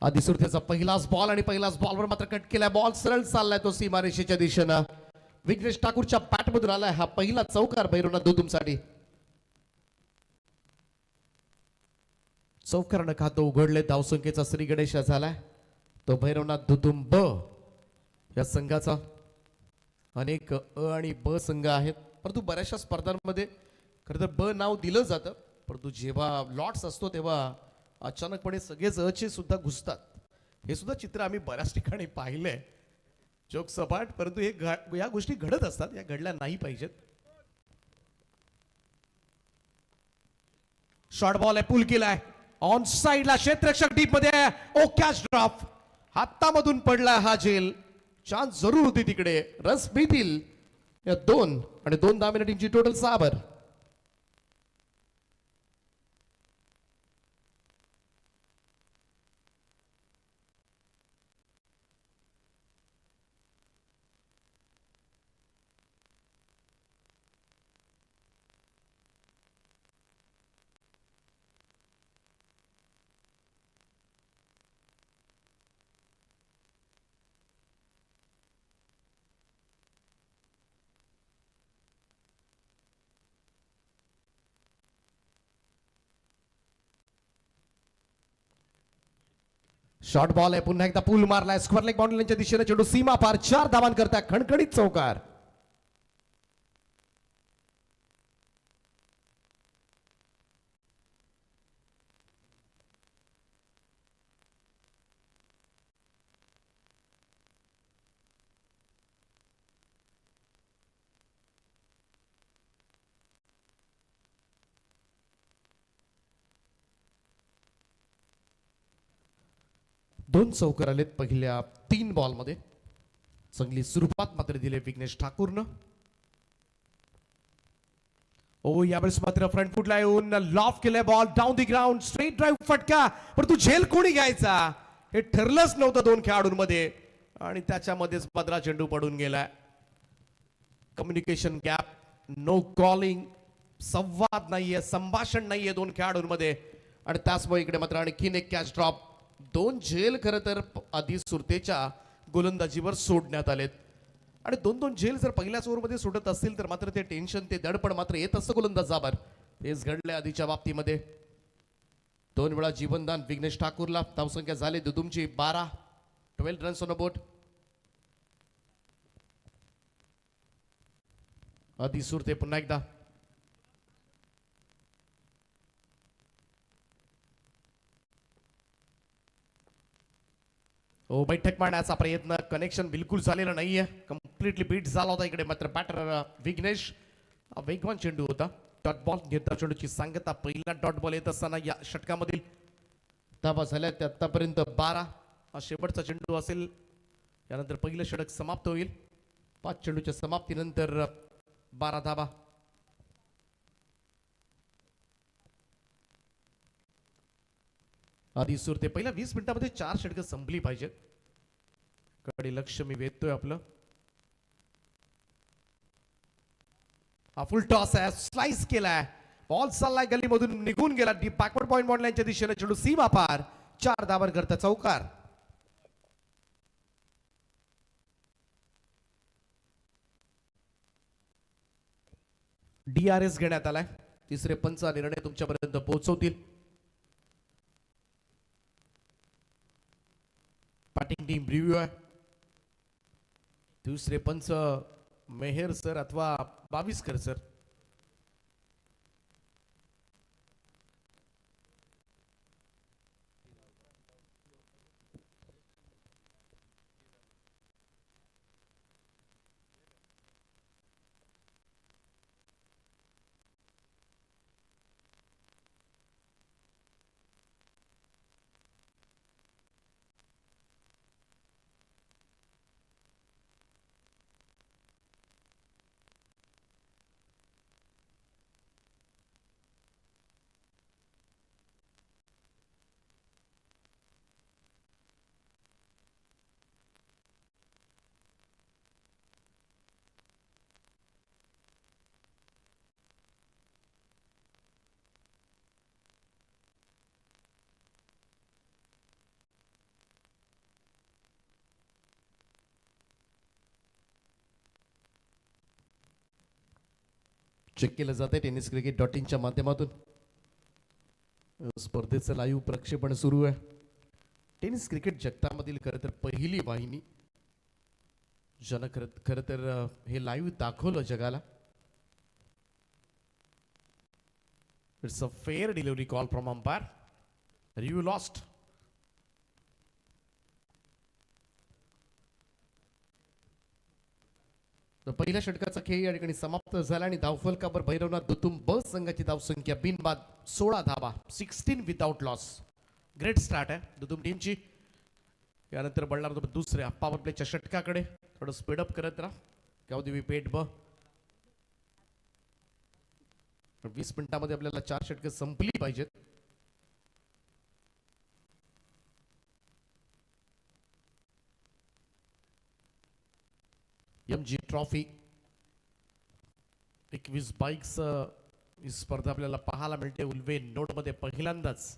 आधी सुरतेचा पहिलाच बॉल आणि पहिलाच बॉलवर मात्र कट केलाय. बॉल सरळ चाललाय तो सीमारेषेच्या दिशेनं. विघ्नेश ठाकूरच्या बॅटमधून आलाय हा पहिला चौकार भैरवनाथ दुदुमसाठी. चौकारानं खातं उघडले. धावसंख्येचा श्री गणेश झालाय तो भैरवनाथ दुदुम ब या संघाचा. अनेक अ आणि ब संघ आहेत, परंतु बऱ्याचशा स्पर्धांमध्ये खरं तर ब नाव दिलं जातं, परंतु जेव्हा लॉट्स असतो तेव्हा अचानकपणे सगळेच अचे सुद्धा घुसतात. हे सुद्धा चित्र आम्ही बऱ्याच ठिकाणी पाहिलंय. जोक सपाट, परंतु हे या गोष्टी घडत असतात, या घडल्या नाही पाहिजेत. शॉर्ट बॉल आहे, पुल केलाय ऑन साइडला, क्षेत्ररक्षक डीप मध्ये. ओ कॅच ड्रॉप, हातामधून पडला हा झेल. चान्स जरूर होती तिकडे, रस मिळतील या 2 आणि 2 धाब्याने टीमची टोटल 6 वर. शॉर्ट बॉल आहे, पुन्हा एकदा पूल मारलाय. स्क्वेअर लेग बाउंड्रीच्या दिशेने चेंडू सीमा पार. 4 धावां करताय, खणखणीत चौकार. दोन चौकार आलेत पहिल्या 3 बॉल मध्ये. चांगली सुरुवात मात्र दिली विघ्नेश ठाकूरनं. ओ यावेळेस मात्र फ्रंट फुटला येऊन लॉफ केलाय ball down the ground. Straight drive फटका, परंतु झेल कोणी घ्यायचा हे ठरलंच नव्हतं 2 खेळाडूंमध्ये आणि त्याच्यामध्येच पदरा चेंडू पडून गेलाय. कम्युनिकेशन गॅप, नो कॉलिंग, संवाद नाहीये, संभाषण नाहीये 2 खेळाडूंमध्ये आणि त्याचमुळे इकडे मात्र आणखीन एक कॅच ड्रॉप. 2 झेल खरं तर आधी सुरतेच्या गोलंदाजीवर सोडण्यात आलेत आणि 2-2 झेल जर पहिल्याच ओव्हरमध्ये सोडत असतील तर मात्र ते टेन्शन, ते दडपण मात्र येत असतं गोलंदाजावर. तेच घडले आधीच्या बाबतीमध्ये. 2 वेळा जीवनदान विघ्नेश ठाकूरला. धावसंख्या झाली दुदुमची 12, 12 रन्स ऑन अ बोर्ड. आधी सुरते पुन्हा एकदा. ओ बैठक मारण्याचा प्रयत्न, कनेक्शन बिलकुल झालेलं नाहीये, कम्प्लिटली बीट झाला होता इकडे मात्र बॅटर विघ्नेश. वेगवान चेंडू होता, डॉट बॉल घेतला. चेंडूची सांगता पहिला डॉट बॉल येत असताना या षटकामधील धावा झाल्या त्या आतापर्यंत 12. हा शेवटचा चेंडू असेल, यानंतर पहिलं षटक समाप्त होईल. 5 चेंडूच्या समाप्तीनंतर 12 धावा. आधी सुरते पहिल्या 20 मिनिटांमध्ये 4 षटकं संपली पाहिजेत. कडे लक्ष मी वेधतोय आपलं. हा फुल टॉस आहे, स्लाइस केलाय, बॉल चाललाय गलीमधून निघून गेला. डीप बॅकवर्ड पॉइंट बॉन्डलाईनच्या दिशेने चेंडू सीमा पार. 4 धावांवर करता चौकार. DRS घेण्यात आलाय. तिसरे पंच निर्णय तुमच्यापर्यंत पोहोचवतील. बॅटिंग टीम रिव्ह्यू आहे. दुसरे पंच मेहर सर अथवा बाविस्कर सर. चेक केलं जाते tenniscricket.in च्या माध्यमातून स्पर्धेचं लाईव्ह प्रक्षेपण सुरू आहे. टेनिस क्रिकेट जगतामधील खरं तर पहिली वाहिनी ज्यानं खरं तर हे लाईव्ह दाखवलं जगाला. It's a fair delivery call from umpire. You lost. पहिल्या षटकाचा खेळ या ठिकाणी समाप्त झाला आणि धावफलकावर भैरवनाथ दुतुम ब संघाची धावसंख्या बिनबाद 16 धावा, 16 विदाउट लॉस. ग्रेट स्टार्ट आहे दुतुम टीमची. यानंतर बळणार दुसऱ्या पॉवर प्लेच्या षटकाकडे थोडं स्पीडअप करत राहा. गावदेवी पेठ ब 20 मिनिटांमध्ये आपल्याला 4 षटकं संपली पाहिजेत. MG ट्रॉफी 21 बाईक्स ही स्पर्धा आपल्याला पाहायला मिळते. उल्वे नोटमध्ये पहिल्यांदाच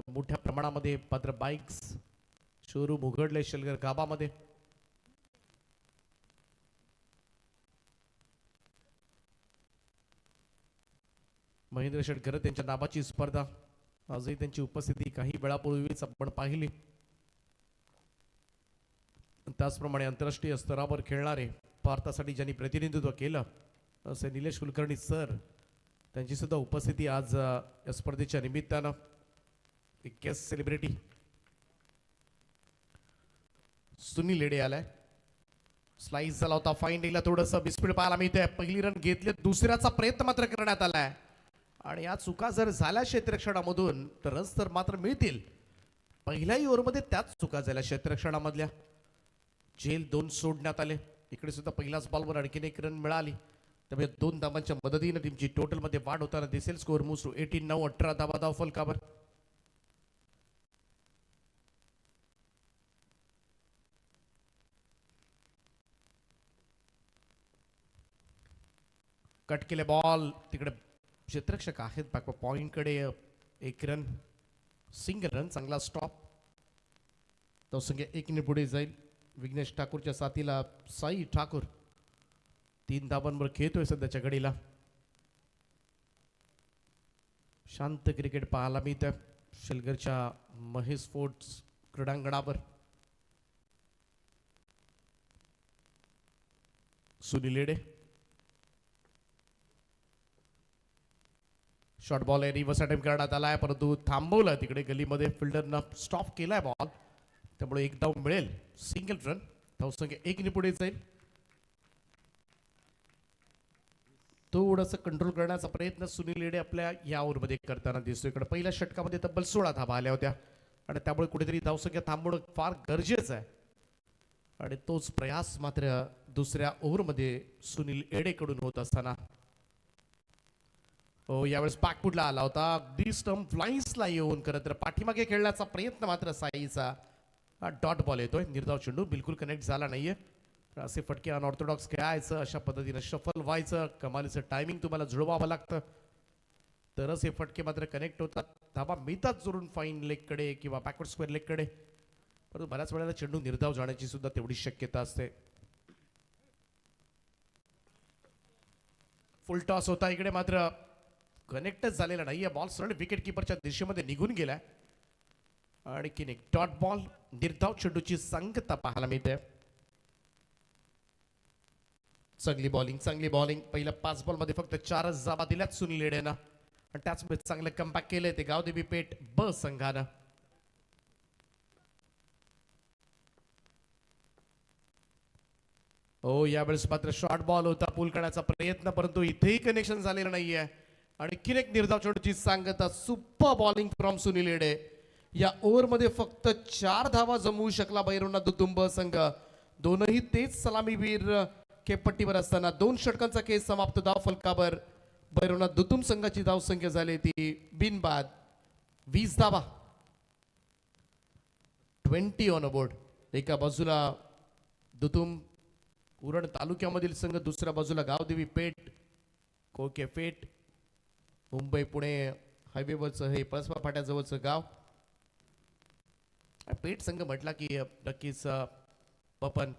मोठ्या प्रमाणामध्ये पात्र बाईक्स शोरूम उघडले शेलगर गावामध्ये. महेंद्र शेटकर त्यांच्या नावाची स्पर्धा आजही त्यांची उपस्थिती काही वेळापूर्वीच आपण पाहिली. त्याचप्रमाणे आंतरराष्ट्रीय स्तरावर खेळणारे भारतासाठी ज्यांनी प्रतिनिधित्व केलं असे निलेश कुलकर्णी सर त्यांची सुद्धा उपस्थिती आज या स्पर्धेच्या निमित्तानं. एक गेस्ट सेलिब्रिटी सुनील लेडे आलाय. स्लाइस झाला होता. फाईन डीला थोडंसं बिस्पीड पाहायला मिळतंय. पहिली रन घेतले, दुसऱ्याचा प्रयत्न मात्र करण्यात आलाय आणि या चुका जर झाल्या क्षेत्ररक्षणामधून तर रन्स तर मात्र मिळतील. पहिल्याही ओव्हरमध्ये त्याच चुका झाल्या क्षेत्ररक्षणामधल्या. जेल 2 सोडण्यात आले. इकडे सुद्धा पहिल्याच बॉलवर आणखीन एक रन मिळाली. त्यामुळे 2 धावांच्या मदतीने टीमची टोटल मध्ये वाढ होताना दिसेल. Score moves to 18. 18 धावा धावफलकावर. कट केले बॉल. तिकडे क्षेत्ररक्षक आहेत बॅक पॉइंट कडे. 1 रन, सिंगल रन, चांगला स्टॉप. धावसंख्या 1 ने पुढे जाईल. विघ्नेश ठाकूरच्या साथीला साई ठाकूर 3 धावांवर खेळतोय सध्याच्या घडीला. शांत क्रिकेट पाहायला मिळतं शेलगरच्या महेश फोर्ट्स क्रीडांगणावर. सुनील लेडे शॉर्ट बॉल आहे. रिव्हर्स अटेम्प्ट करण्यात आलाय परंतु थांबवलं तिकडे गलीमध्ये. फिल्डरनं स्टॉप केलाय बॉल त्यामुळे 1 धाव मिळेल. Single run. धावसंख्या 1 ने पुढे जाईल. थोडंसं कंट्रोल करण्याचा प्रयत्न सुनील लेडे आपल्या या ओव्हरमध्ये करताना दिसतो. इकडे पहिल्या षटकामध्ये तब्बल 16 धावा आल्या होत्या आणि त्यामुळे कुठेतरी धावसंख्या थांबवणं फार गरजेचं आहे आणि तोच प्रयास मात्र दुसऱ्या ओव्हरमध्ये सुनील एडेकडून होत असताना यावेळेस बॅकफुटला आला होता. अगदी स्टंप फ्लाइंग्सला येऊन खरं तर पाठीमागे खेळण्याचा प्रयत्न मात्र साईचा. डॉट बॉल येतोय. निर्धाव चेंडू बिलकुल कनेक्ट झाला नाहीये. असे फटके अनऑर्थोडॉक्स खेळायचं, अशा पद्धतीनं शफल व्हायचं. कमालीचं टायमिंग तुम्हाला जुळवावं लागतं तरच हे फटके मात्र कनेक्ट होतात. धाबा मिळतात जोरून फाईन लेगकडे किंवा बॅकवर्ड स्क्वेअर लेगकडे. परंतु बऱ्याच वेळेला चेंडू निर्धाव जाण्याची सुद्धा तेवढी शक्यता असते. फुल टॉस होता. इकडे मात्र कनेक्टच झालेला नाहीये. बॉल सरळ विकेट किपरच्या दिशेमध्ये निघून गेलाय आणि एक डॉट बॉल. निर्धाव चेंडूची सांगता पाहायला मिळते. चांगली बॉलिंग, चांगली बॉलिंग. पहिल्या 5 बॉल मध्ये फक्त 4च धावा दिल्यात सुनील लेडेनं आणि त्याचमुळे चांगलं कमबॅक केलंय ते गावदेवी पेठ ब संघानं. यावेळेस मात्र शॉर्ट बॉल होता. पूल करण्याचा प्रयत्न परंतु इथेही कनेक्शन झालेलं नाहीये आणि किनेक निर्धाव चेंडूची सांगता. Super bowling from Sunil Lede. या ओव्हरमध्ये फक्त 4 धावा जमवू शकला भैरवनाथ दुतुंब संघ. दोनही तेच सलामीवीर खेळपट्टीवर असताना 2 षटकांचा खेळ समाप्त. धावफलकावर भैरवनाथ दुतुंब संघाची धावसंख्या झाली ती बिनबाद 20 धावा. 20 ऑन बोर्ड. एका बाजूला दुतुंब उरण तालुक्यामधील संघ, दुसऱ्या बाजूला गावदेवी पेठ कोके पेठ मुंबई पुणे हायवेवरचं हे पळसपा फाट्याजवळचं गाव. पेठ संघ म्हटला की नक्कीच पपन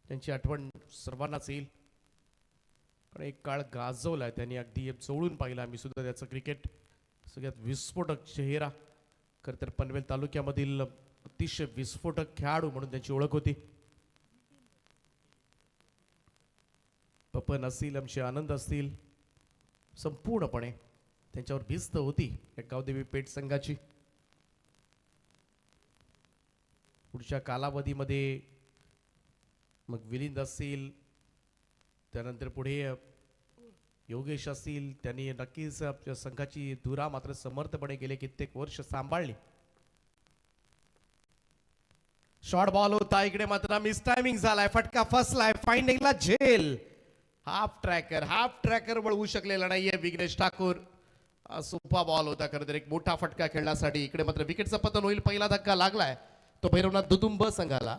त्यांची आठवण सर्वांनाच येईल. पण एक काळ गाजवलाय त्यांनी, अगदी चोळून पाहिला आम्ही सुद्धा त्याचं क्रिकेट. सगळ्यात विस्फोटक चेहरा, खरं तर पनवेल तालुक्यामधील अतिशय विस्फोटक खेळाडू म्हणून त्यांची ओळख होती. पपन असतील, आमचे आनंद असतील, संपूर्णपणे त्यांच्यावर भिस्त होती या गावदेवी पेठ संघाची. पुढच्या कालावधीमध्ये मग विलिंद असतील, त्यानंतर पुढे योगेश असतील, त्यांनी नक्कीच आपल्या संघाची धुरा मात्र समर्थपणे गेले कित्येक वर्ष सांभाळली. शॉर्ट बॉल होता इकडे, मात्र मिस टायमिंग झालाय, फटका फसलाय, फाइंडिंगला झेल. हाफ ट्रॅकर वळवू शकलेला नाहीये विघ्नेश ठाकूर. सोपा बॉल होता, खरं तर एक मोठा फटका खेळण्यासाठी. इकडे मात्र विकेटचं पतन होईल, पहिला धक्का लागलाय तो भैरवनाथ दुदुंब संघाला.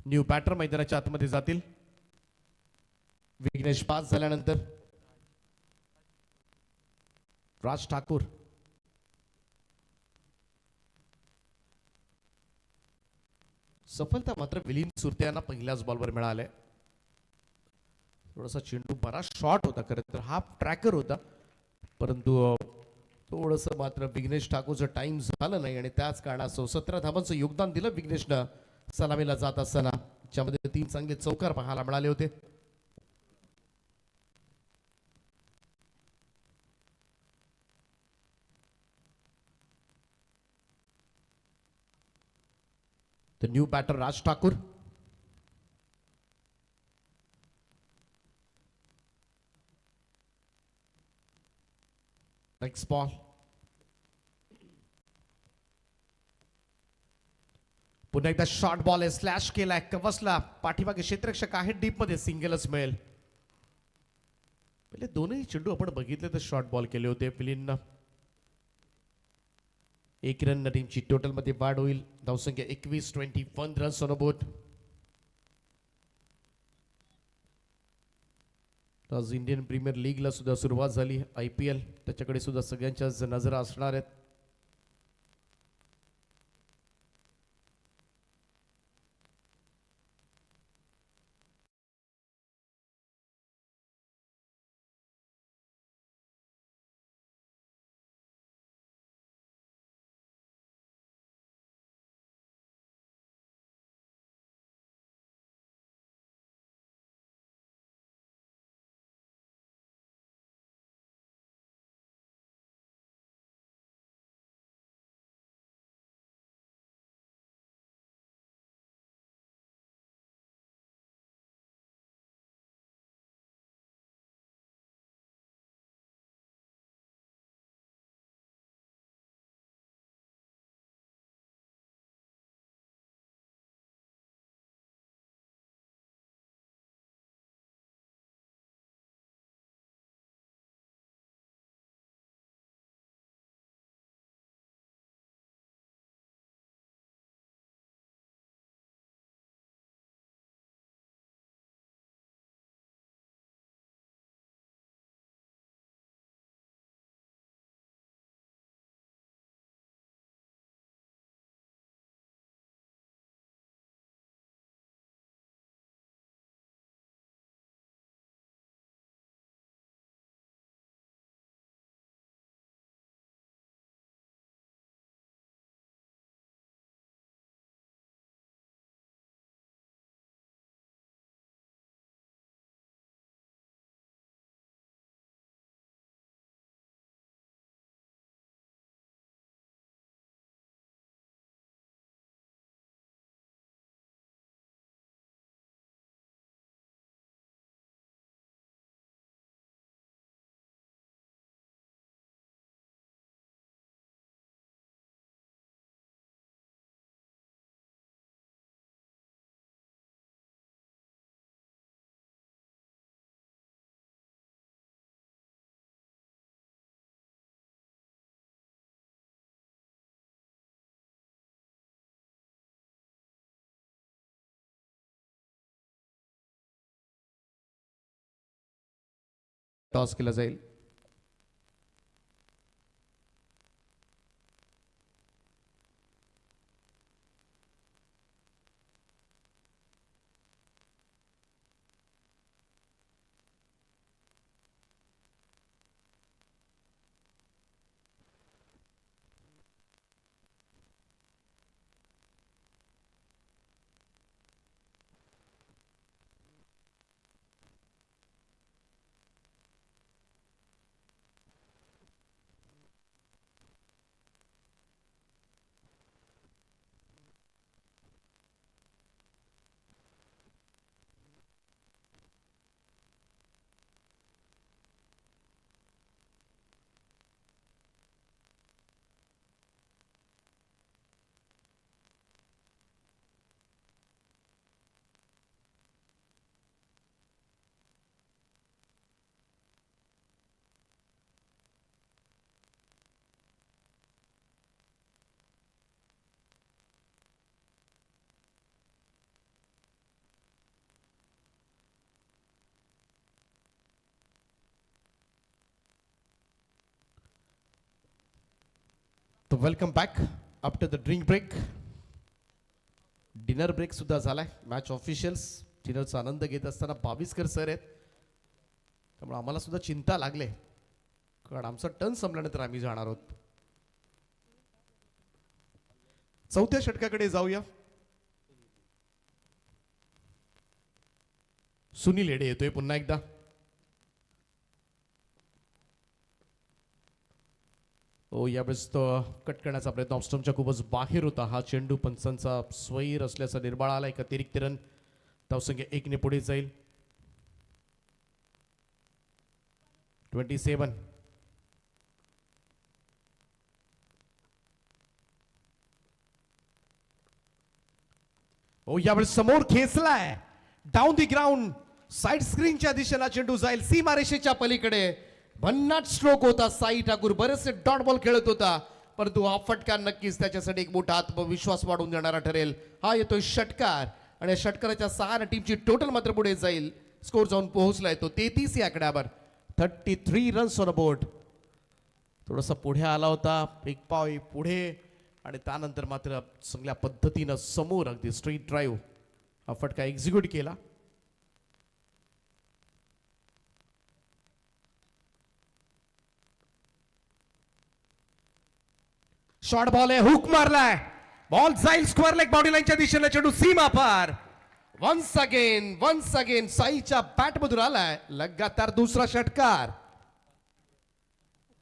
न्यू बॅटर मैदानाच्या आतमध्ये जातील. विघ्नेश पास झाल्यानंतर राज ठाकूर. सफलता मात्र विलिंद सुरते यांना पहिल्याच बॉलवर मिळाले. थोडासा चेंडू बरा शॉर्ट होता, खरं तर हाफ ट्रॅकर होता, परंतु थोडस मात्र विघ्नेश ठाकूरचं टाइम झालं नाही आणि त्याच कारणास्तव 17 धावांचं योगदान दिलं विघ्नेशनं सलामीला जात असताना, ज्यामध्ये 3 चांगले चौकार पाहायला मिळाले होते. The new batter Raj Thakur. Next ball. पुन्हा एकदा शॉर्ट बॉल आहे, स्लॅश केलाय, कवसला, पाठीमागे क्षेत्ररक्षक आहे, डीप मध्ये सिंगलच मिळेल. पहिले दोनही चेंडू आपण बघितले तर शॉर्ट बॉल केले होते फिलिंदनं. 1 रन टीमची टोटल मध्ये वाढ होईल. धावसंख्या 21 रन्स ऑन बोर्ड. आज इंडियन प्रीमियर लीगला सुद्धा सुरुवात झाली. IPL त्याच्याकडे सुद्धा सगळ्यांच्याच नजरा असणार आहेत. टॉस केला जाईल. तर welcome back after the drink break. Dinner break सुद्धा झालाय. मॅच ऑफिशियल्स डिनरचा आनंद घेत असताना बावीसकर सर आहेत, त्यामुळे आम्हाला सुद्धा चिंता लागले, कारण आमचा टर्न संपल्यानंतर आम्ही जाणार आहोत. चौथ्या षटकाकडे जाऊया. सुनील हेडे येतोय पुन्हा एकदा. ओ यावेळेस तो कट करण्याचा प्रयत्न ऑफस्टम्पच्या खूपच बाहेर होता. हा चेंडू पंचांचा स्वैर असल्याचा निर्बाळ आला. एक अतिरिक्त रन, धावसंख्या 1 ने पुढे जाईल. 27. ओ यावेळेस समोर खेचलाय, डाऊन दी ग्राउंड, साइड स्क्रीनच्या दिशेला चेंडू जाईल सीमारेषेच्या पलीकडे. भन्नाट स्ट्रोक होता. साई ठाकूर बरेचसे डॉट बॉल खेळत होता, परंतु हा फटका नक्कीच त्याच्यासाठी एक मोठा आत्मविश्वास वाढवून देणारा ठरेल. हा येतोय षटकार आणि षटकाराच्या 6 टीमची टोटल मात्र पुढे जाईल. स्कोर जाऊन पोहोचलाय तो 33 या आकड्यावर. 33 रन्स ऑन बोर्ड. थोडासा पुढे आला होता, एक पाव पुढे, आणि त्यानंतर मात्र चांगल्या पद्धतीनं समोर अगदी स्ट्रेट ड्राईव्ह हा फटका एक्झिक्यूट केला. शॉर्ट बॉल आहे, हुक मारलाय, बॉल जाईल स्क्वेअर लेग बाउंड्री लाईनच्या दिशेने, चेंडू सीमा पार. वन्स अगेन साईच्या बॅट मधून आलाय लगातार दुसरा षटकार.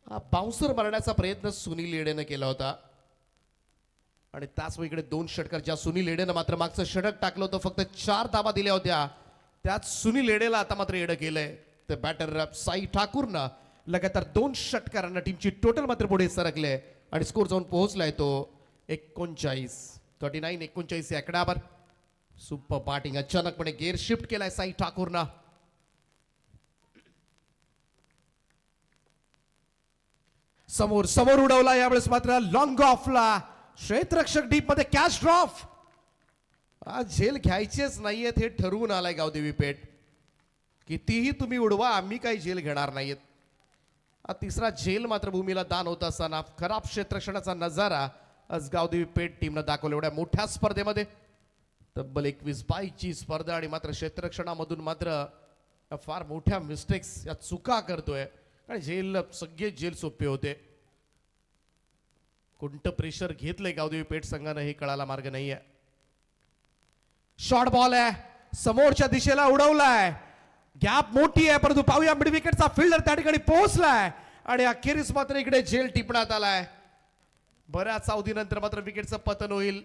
हा बाउन्सर मारण्याचा प्रयत्न सुनील येडेने केला होता, आणि त्याच वेळीकडे 2 षटकार ज्या सुनील येडेनं मात्र मागचं षटक टाकलं होतं, फक्त 4 धावा दिल्या होत्या, त्यात सुनील येडेला आता मात्र येडं केलंय. तर बॅटर साई ठाकूरनं लगातार 2 षटकारांना टीमची टोटल मात्र पुढे सरकले आणि स्कोर जाऊन पोहोचलाय तो 39 या आकड्यावर. सुपर बॅटिंग, अचानकपणे गेअर शिफ्ट केलाय साई ठाकूरनं. समोर उडवला, यावेळेस मात्र लॉंग ऑफला, क्षेत्ररक्षक डीप मध्ये कॅच ड्रॉप. आज झेल घ्यायचेच नाहीयेत हे ठरवून आलाय गावदेवी पेठ. कितीही तुम्ही उडवा, आम्ही काही झेल घेणार नाहीयेत. तिसरा झेल मात्र भूमीला दान होत असताना खराब क्षेत्ररक्षणाचा नजारा आज गावदेवी पेठ टीमनं दाखवला. एवढ्या मोठ्या स्पर्धेमध्ये तब्बल 21-22 स्पर्धा, आणि मात्र क्षेत्ररक्षणामधून मात्र फार मोठ्या मिस्टेक्स, या चुका करतोय. आणि सगळे झेल सोपे होते. कोणतं प्रेशर घेतलंय गावदेवी पेठ संघानं हे कळायला मार्ग नाहीये. शॉर्ट बॉल आहे, समोरच्या दिशेला उडवलाय, गॅप मोठी आहे, परंतु पाहूया मिड विकेटचा फिल्डर त्या ठिकाणी पोहोचलाय, आणि अखेरीस मात्र इकडे झेल टिपण्यात आलाय. बऱ्याच अवधीनंतर मात्र विकेटचं पतन होईल,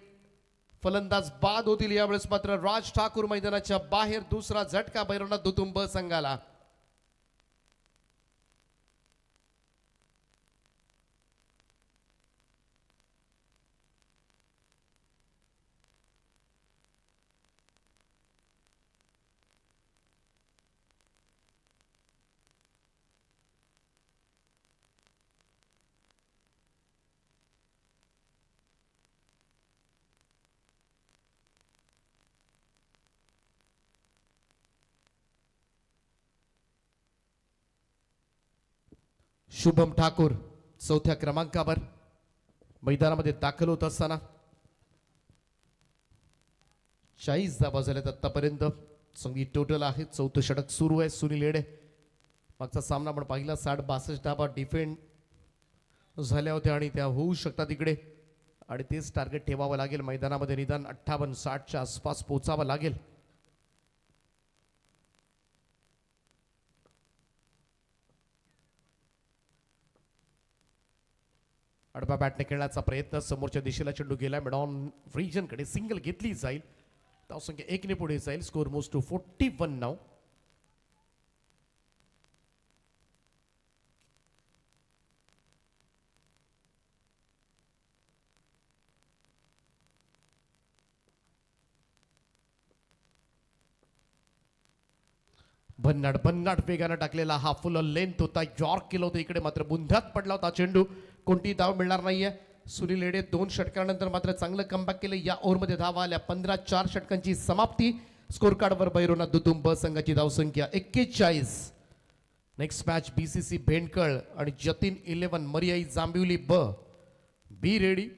फलंदाज बाद होतील. यावेळेस मात्र राज ठाकूर मैदानाच्या बाहेर. दुसरा झटका भैरवनाथ दुतुंब संघाला. शुभम ठाकूर 4थ्या क्रमांकावर मैदानामध्ये दाखल होत असताना 40 धावा झाल्यात आतापर्यंत. संगीत टोटल आहे. 4थं षटक सुरू आहे. सुनील येडे मागचा सामना आपण पाहिला, 60-62 धावा डिफेंड झाल्या होत्या, आणि त्या होऊ शकतात इकडे, आणि तेच टार्गेट ठेवावं लागेल. मैदानामध्ये निदान 58-60च्या आसपास पोहोचावं लागेल. आडवा बॅटने खेळण्याचा प्रयत्न, समोरच्या दिशेला चेंडू गेला, मिड ऑन रिजन कडे सिंगल घेतली जाईल. धावसंख्या 1 ने पुढे जाईल. स्कोर मोस्ट टू 41 नाव. भन्नाट वेगानं टाकलेला हा फुल लेंथ होता, यॉर्क केलं होतं. इकडे मात्र बुंध्यात पडला होता चेंडू, कोणतीही धाव मिळणार नाहीये. सुनील येडे 2 षटकानंतर मात्र चांगलं कमबॅक केलं. या ओव्हरमध्ये धावा आल्या 15. 4 षटकांची समाप्ती. स्कोर कार्डवर भैरवनाथ दुतुंब संघाची धावसंख्या 41. नेक्स्ट मॅच BCC भेंडकळ आणि जतीन 11 मरियाई जांभिवली ब. Be ready.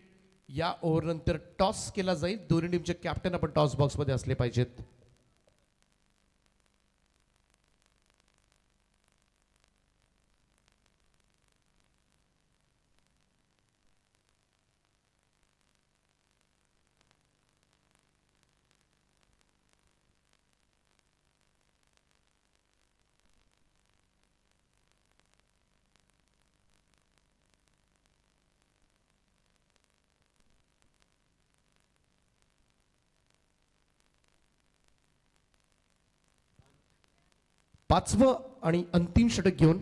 या ओव्हर नंतर टॉस केला जाईल. दोन्ही टीमचे कॅप्टन आपण टॉस बॉक्स मध्ये असले पाहिजेत. पाचवं आणि अंतिम षटक घेऊन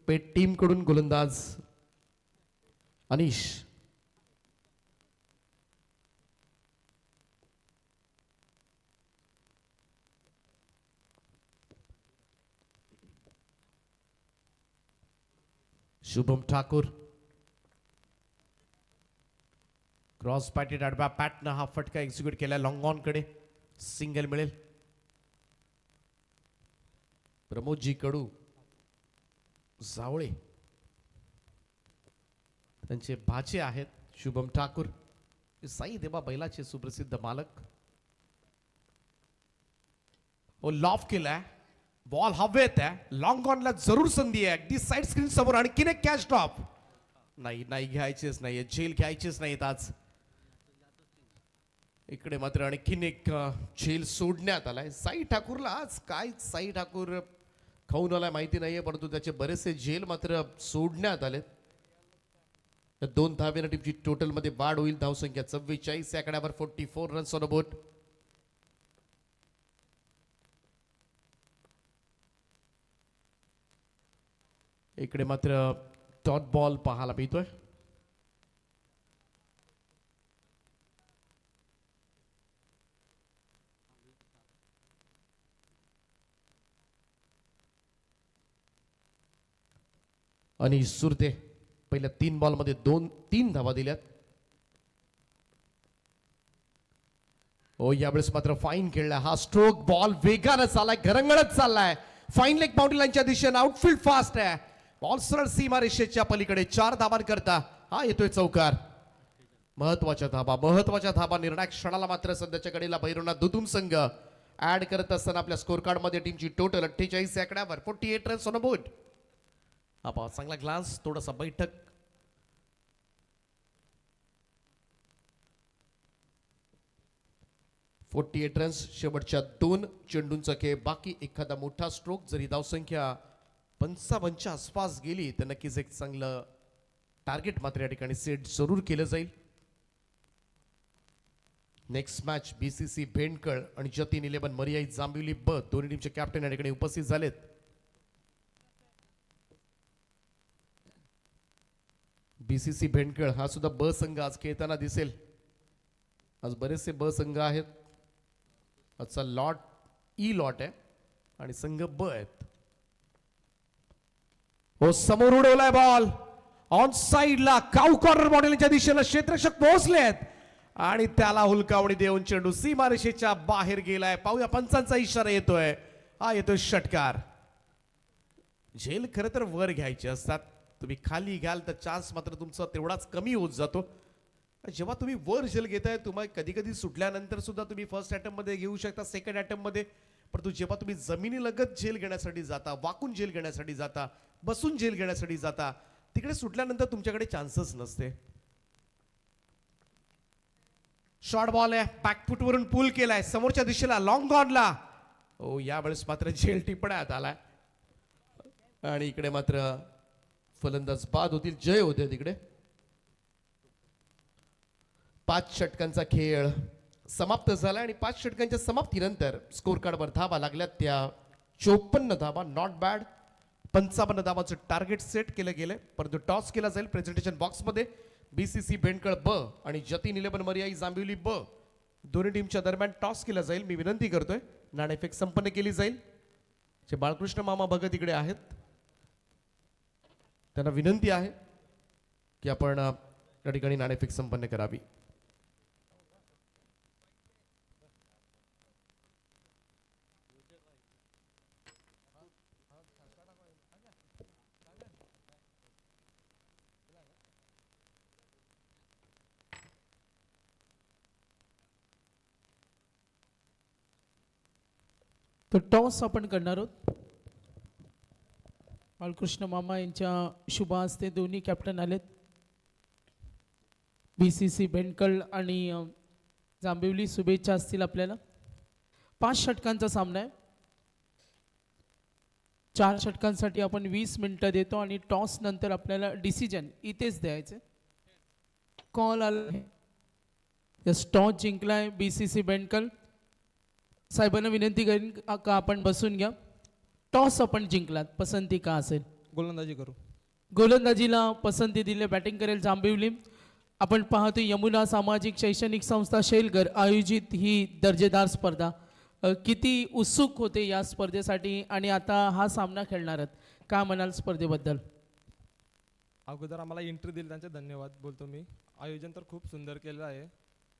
पेट टीम कडून गोलंदाज अनिश. शुभम ठाकूर क्रॉस पॅटेड आडव्या पॅटनं हा फटका एक्झिक्यूट केला. लॉंग ऑन कडे सिंगल मिळेल. प्रमोदजी कडू जावळे त्यांचे भाचे आहेत शुभम ठाकूर. साई देवा बैलाचे सुप्रसिद्ध मालक. ओ लॉफ केलाय. बॉल हवेत आहे. लॉंग ऑनला जरूर संधी आहे अगदी साइड स्क्रीन समोर. आणखीन एक कॅच ड्रॉप. नाही नाही घ्यायचेच नाहीये. झेल घ्यायचेच नाहीत आज. इकडे मात्र आणखीन एक झेल सोडण्यात आलाय. साई ठाकूरला आज काय साई ठाकूर खाऊन आलाय माहिती नाहीये परंतु त्याचे बरेचसे झेल मात्र सोडण्यात आले. 2 धावेनं टीमची टोटल मध्ये वाढ होईल. धावसंख्या 44. आकड्यावर 44 रन्स ऑन बोर्ड. इकडे मात्र डॉट बॉल पाहायला मिळतोय. अनिश सुरते पहिल्या 3 बॉल मध्ये 3 धावा दिल्यात. ओ यावेळेस मात्र फाईन खेळला. हा स्ट्रोक बॉल वेगानं चाललाय. घरंगळत चाललाय. फाईन लेग बाउंड्री लाईनच्या दिशेने आउटफील्ड फास्ट आहे. बॉल सरळ सीमा रेषेच्या पलीकडे 4 धावांकरता हा येतोय चौकार. महत्वाच्या धाबा निर्णायक क्षणाला मात्र सध्याच्या कडेला भैरवनाथ दुधुम संघ ऍड करत असताना आपल्या स्कोर कार्ड मध्ये टीमची टोटल 48 आकड्यावर 48 रन्स ऑन बोर्ड. हा पहा चांगला ग्लान्स. थोडासा बैठक. .48 रन्स. शेवटच्या 2 चेंडूंचा खेळ बाकी. एखादा मोठा स्ट्रोक जरी धावसंख्या 55च्या आसपास गेली तर नक्कीच एक चांगलं टार्गेट मात्र या ठिकाणी सेट जरूर केलं जाईल. नेक्स्ट मॅच बीसीसी भेंडकळ आणि जतीन 11 मरियाई जांभिवली ब दोन्ही टीमचे कॅप्टन या ठिकाणी उपस्थित झालेत. बीसीसी भेंडकळ हा सुद्धा ब संघ आज खेळताना दिसेल. आज बरेचसे ब संघ आहेत. आजचा लॉट ई लॉट आहे आणि संघ ब आहेत. हो समोर उडवलाय बॉल ऑन साइडला. काऊ कॉर्नर बॉडीच्या दिशेला क्षेत्ररक्षक पोहोचलेत आणि त्याला हुलकावणी देऊन चेंडू सीमारेषेच्या बाहेर गेलाय. पाहूया पंचांचा इशारा येतोय. हा येतोय षटकार. झेल खरं तर वर घ्यायचे असतात. तुम्ही खाली घ्याल तर चान्स मात्र तुमचा तेवढाच कमी होत जातो. जेव्हा तुम्ही वर झेल घेताय तुम्हाला कधी कधी सुटल्यानंतर सुद्धा तुम्ही फर्स्ट अटेम्प्ट मध्ये घेऊ शकता सेकंड अटेम्प्ट मध्ये. परंतु जेव्हा तुम्ही जमिनी लगत झेल घेण्यासाठी जाता वाकून झेल घेण्यासाठी जाता बसून झेल घेण्यासाठी जाता तिकडे सुटल्यानंतर तुमच्याकडे चान्सच नसते. शॉर्ट बॉल आहे. बॅकफुट वरून पुल केलाय समोरच्या दिशेला लॉंग ऑनला. ओ यावेळेस मात्र झेल टिपण्यात आलाय आणि इकडे मात्र फलंदाज बाद होतील. जय होते तिकडे. 5 षटकांचा खेळ समाप्त झाला आणि 5 षटकांच्या समाप्तीनंतर स्कोर कार्डवर धावा लागल्या त्या 54 धावा. Not bad. 55 धावाचं टार्गेट सेट केलं गेलं. परंतु टॉस केला जाईल प्रेझेंटेशन बॉक्स मध्ये. बीसीसी भेंडकळ ब आणि जतीन 11 मरियाई जांभिवली ब दोन्ही टीमच्या दरम्यान टॉस केला जाईल. मी विनंती करतोय नाणेफेक संपन्न केली जाईल. जे बाळकृष्ण मामा भगत इकडे आहेत त्यांना विनंती आहे की आपण या ठिकाणी नाणेफेक संपन्न करावी. तो टॉस आपण करणार आहोत. बाळकृष्ण मामा यांच्या शुभ हस्ते दोन्ही कॅप्टन आलेत. BCC बेंडकल आणि जांभिवली शुभेच्छा असतील आपल्याला. 5 षटकांचा सामना आहे. 4 षटकांसाठी आपण 20 मिनिटं देतो आणि टॉस नंतर आपल्याला डिसिजन इथेच द्यायचे. कॉल आला, टॉस जिंकलाय BCC बेंडकल. साहेबांना विनंती करेन का आपण बसून घ्या. टॉस आपण जिंकलात, पसंती का असेल? गोलंदाजी करू. गोलंदाजीला पसंती दिली. बॅटिंग करेल जांभिवली. आपण पाहतो यमुना सामाजिक शैक्षणिक संस्था शेलघर आयोजित ही दर्जेदार स्पर्धा. किती उत्सुक होते या स्पर्धेसाठी आणि आता हा सामना खेळणार आहेत. काय म्हणाल स्पर्धेबद्दल? अगोदर आम्हाला एंट्री दिली त्यांचे धन्यवाद बोलतो मी. आयोजन तर खूप सुंदर केलं आहे.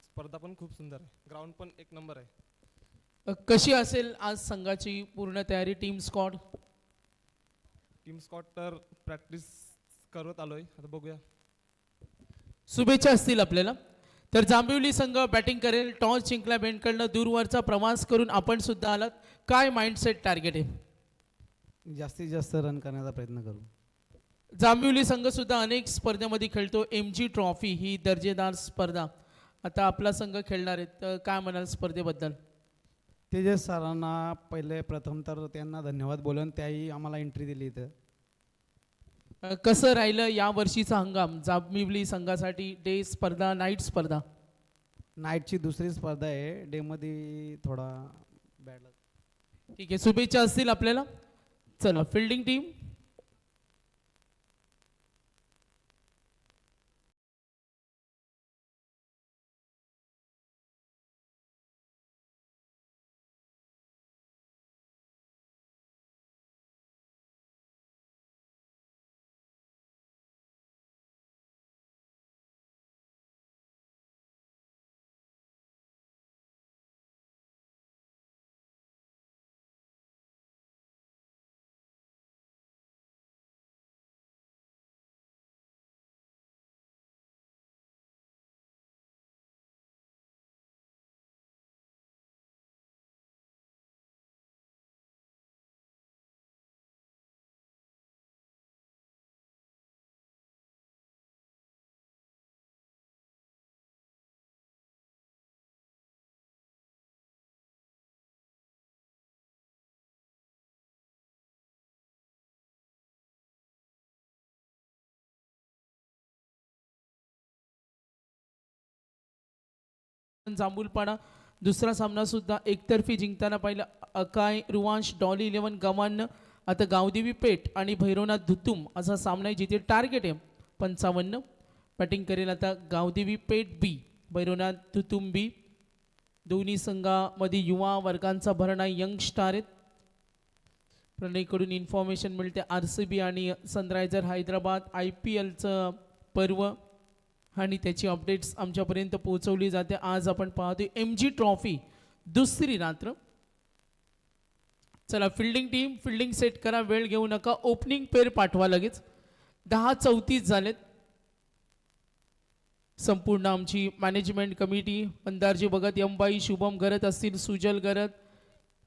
स्पर्धा पण खूप सुंदर आहे. ग्राउंड पण एक नंबर आहे. कशी असेल आज संघाची पूर्ण तयारी? टीम स्क्वॉड तर प्रॅक्टिस करत आलोय, आता बघूया. शुभेच्छा असतील आपल्याला. तर जांभिवली संघ बॅटिंग करेल. टॉस जिंकला बेंडकडनं. दूरवरचा प्रवास करून आपण सुद्धा आलात. काय माइंडसेट टार्गेट आहे? जास्तीत जास्त रन करण्याचा प्रयत्न करू. जांभिवली संघ सुद्धा अनेक स्पर्धेमध्ये खेळतो. MG ट्रॉफी ही दर्जेदार स्पर्धा आता आपला संघ खेळणार आहे. तर काय म्हणाल स्पर्धेबद्दल? तेजस सरांना पहिले प्रथम तर त्यांना धन्यवाद बोलून त्याही आम्हाला एंट्री दिली इथं. कसं राहिलं या वर्षीचा हंगाम जांभिवली संघासाठी? डे स्पर्धा, नाईट स्पर्धा? नाईटची दुसरी स्पर्धा आहे. डेमध्ये थोडा बॅड. ठीक आहे, शुभेच्छा असतील आपल्याला. चला फिल्डिंग टीम. जांभूलपाडा दुसरा सामना सुद्धा एकतर्फी जिंकताना पाहिलं. अकाय रुवांश डॉली 11 गव्हाणं. आता गावदेवी पेठ आणि भैरवनाथ धुतुम असा सामना आहे जिथे टार्गेट आहे 55. बॅटिंग करेल आता गावदेवी पेठ B, भैरवनाथ धुतुम B. दोन्ही संघामध्ये युवा वर्गांचा भरणा, यंग स्टार आहेत. प्रणयकडून इन्फॉर्मेशन मिळते RCB आणि सनरायझर हैदराबाद IPLचं पर्व आणि त्याची अपडेट्स आमच्यापर्यंत पोहोचवली जाते. आज आपण पाहतोय MG ट्रॉफी दुसरी रात्र. चला फिल्डिंग टीम, फिल्डिंग सेट करा. वेळ घेऊ नका. ओपनिंग पेअर पाठवा लगेच. 10:34 झालेत. संपूर्ण आमची मॅनेजमेंट कमिटी अंदारजी भगत, यमबाई, शुभम गरत असतील, सुजल गरत,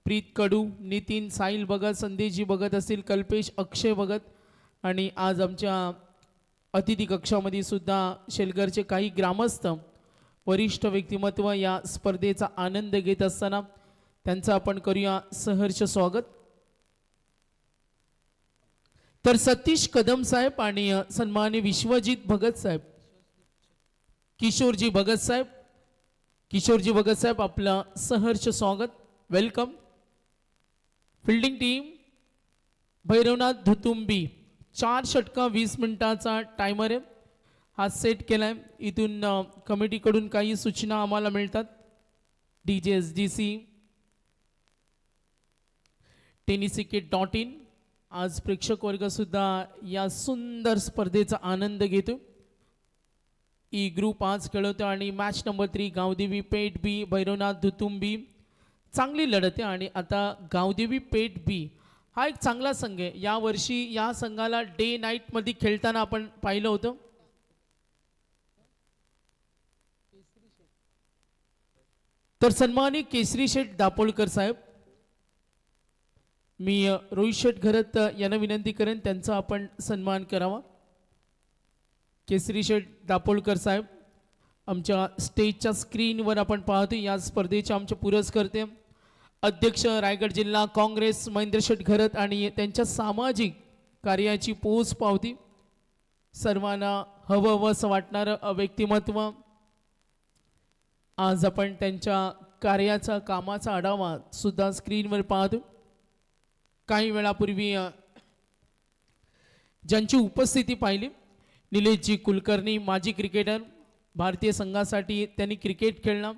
प्रीत कडू, नितीन, साहिल भगत, संदेशजी भगत असतील, कल्पेश, अक्षय भगत आणि आज आमच्या अतिथी कक्षामध्ये सुद्धा शेलघरचे काही ग्रामस्थ वरिष्ठ व्यक्तिमत्व या स्पर्धेचा आनंद घेत असताना त्यांचं आपण करूया सहर्ष स्वागत. तर सतीश कदम साहेब आणि सन्माननीय विश्वजित भगत साहेब, किशोरजी भगत साहेब, किशोरजी भगत साहेब आपलं सहर्ष स्वागत. Welcome. Fielding team Bhairavnath Dhutumbi. 4 षटका 20 मिनिटाचा टायमर आहे. हा सेट केलाय. इथून कमिटीकडून काही सूचना आम्हाला मिळतात. DJSDC tenniscricket.in. आज प्रेक्षक वर्ग सुद्धा या सुंदर स्पर्धेचा आनंद घेतो. ई ग्रुप आज खेळवतो आणि मॅच नंबर 3 गावदेवी पेठ B, भैरवनाथ धुतुंबी. चांगली लढत आहे आणि आता गावदेवी पेठ B हा एक चांगला संघ आहे. या वर्षी या संघाला डे नाईट मध्ये खेळताना आपण पाहिलं होतं. तर सन्माननीय केसरी शेठ दापोळकर साहेब मी रोहित शेठ घरत यांना विनंती करेन त्यांचा आपण सन्मान करावा. केसरी शेठ दापोलकर साहेब आमच्या स्टेजच्या स्क्रीनवर आपण पाहतो या स्पर्धेचे आमचे पुरस्कर्ते अध्यक्ष रायगड जिल्हा काँग्रेस महेंद्र शेठ घरत आणि त्यांच्या सामाजिक कार्याची पोच पावती. सर्वांना हवं असं वाटणारं व्यक्तिमत्व. आज आपण त्यांच्या कार्याचा कामाचा आढावा सुद्धा स्क्रीनवर पाहतो. काही वेळापूर्वी ज्यांची उपस्थिती पाहिली निलेशजी कुलकर्णी माजी क्रिकेटर भारतीय संघासाठी त्यांनी क्रिकेट खेळला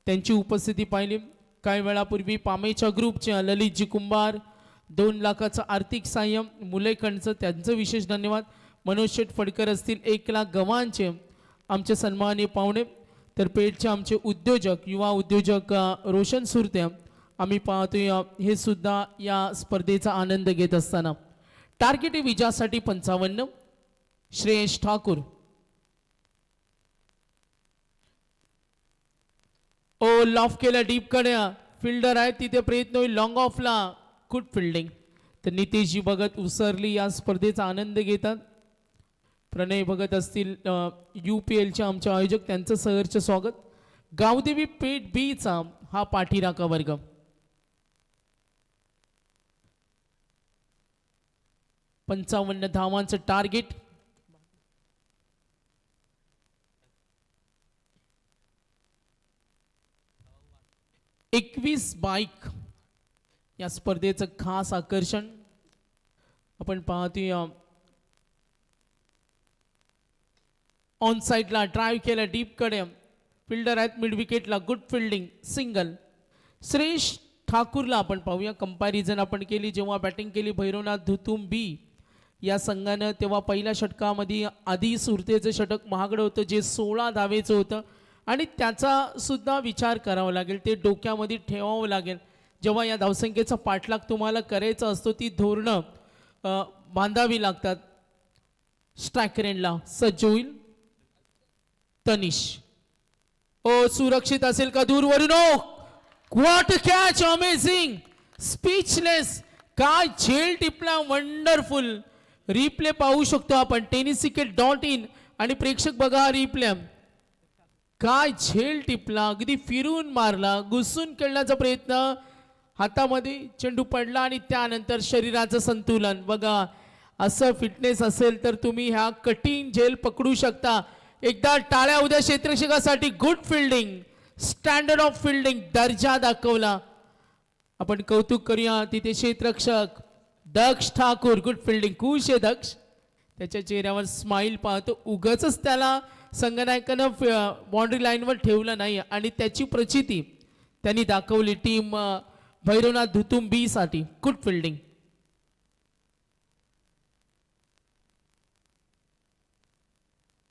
त्यांची उपस्थिती पाहिली. काही वेळापूर्वी पामेच्या ग्रुपच्या ललितजी कुंभार 2 लाखाचं आर्थिक सहाय्य मुलेखंडचं त्यांचं विशेष धन्यवाद. मनोज शेठ फडकर असतील 1 लाख गव्हांचे आमचे सन्माननीय पाहुणे. तर पेठचे आमचे उद्योजक युवा उद्योजक रोशन सुरते आम्ही पाहतोय हे सुद्धा या स्पर्धेचा आनंद घेत असताना. टार्गेट विजयासाठी 55 श्रेयश ठाकूर. ओ लॉफ केला डीप कडे फिल्डर आहे तिथे प्रयत्न होईल लॉंग ऑफला गुड फिल्डिंग. तर नितेशजी भगत उसरली या स्पर्धेचा आनंद घेतात. प्रणय भगत असतील UPLचे आमचे आयोजक त्यांचं सहर्ष स्वागत. गावदेवी पेठ बीचा हा पाठीराखा वर्ग. पंचावन्न धावांचं टार्गेट. एकवीस बाईक या स्पर्धेचं खास आकर्षण आपण पाहतोय. ऑन साइडला ड्राईव्ह केला डीप कडे फिल्डर आहेत मिड विकेटला गुड फिल्डिंग सिंगल. श्रेयश ठाकूरला आपण पाहूया. कंपॅरिझन आपण केली जेव्हा बॅटिंग केली भैरवनाथ धुतुम बी या संघानं तेव्हा पहिल्या षटकामध्ये आधी सुरतेचं षटक महागडं होतं जे 16 धावेचं होतं आणि त्याचा सुद्धा विचार करावा लागेल ते डोक्यामध्ये ठेवावं लागेल. जेव्हा या धावसंख्येचा पाठलाग तुम्हाला करायचा असतो ती धोरणं बांधावी लागतात. स्ट्रायकर एंडला सज्ज होईल तनिष. ओ सुरक्षित असेल का दूरवरून. ओ व्हॉट कॅच अमेझिंग स्पीचलेस. काय झेल टिपला वंडरफुल. रिप्ले पाहू शकतो आपण tenniscricket.in आणि प्रेक्षक बघा रिप्ले. काय झेल टिपला अगदी फिरून मारला घुसून खेळण्याचा प्रयत्न हातामध्ये चेंडू पडला आणि त्यानंतर शरीराचं संतुलन बघा. असं फिटनेस असेल तर तुम्ही ह्या कठीण झेल पकडू शकता. एकदा टाळ्या उद्या क्षेत्ररक्षकासाठी. Good fielding standard of fielding दर्जा दाखवला. आपण कौतुक करूया तिथे क्षेत्ररक्षक दक्ष ठाकूर गुड फिल्डिंग. खुश आहे दक्ष त्याच्या चेहऱ्यावर स्माइल पाहतो. उगाचच त्याला संघनायकानं बाउंड्री लाईनवर ठेवलं नाही आणि त्याची प्रचिती त्यांनी दाखवली टीम भैरवनाथ धुतुम बी साठी. Good fielding.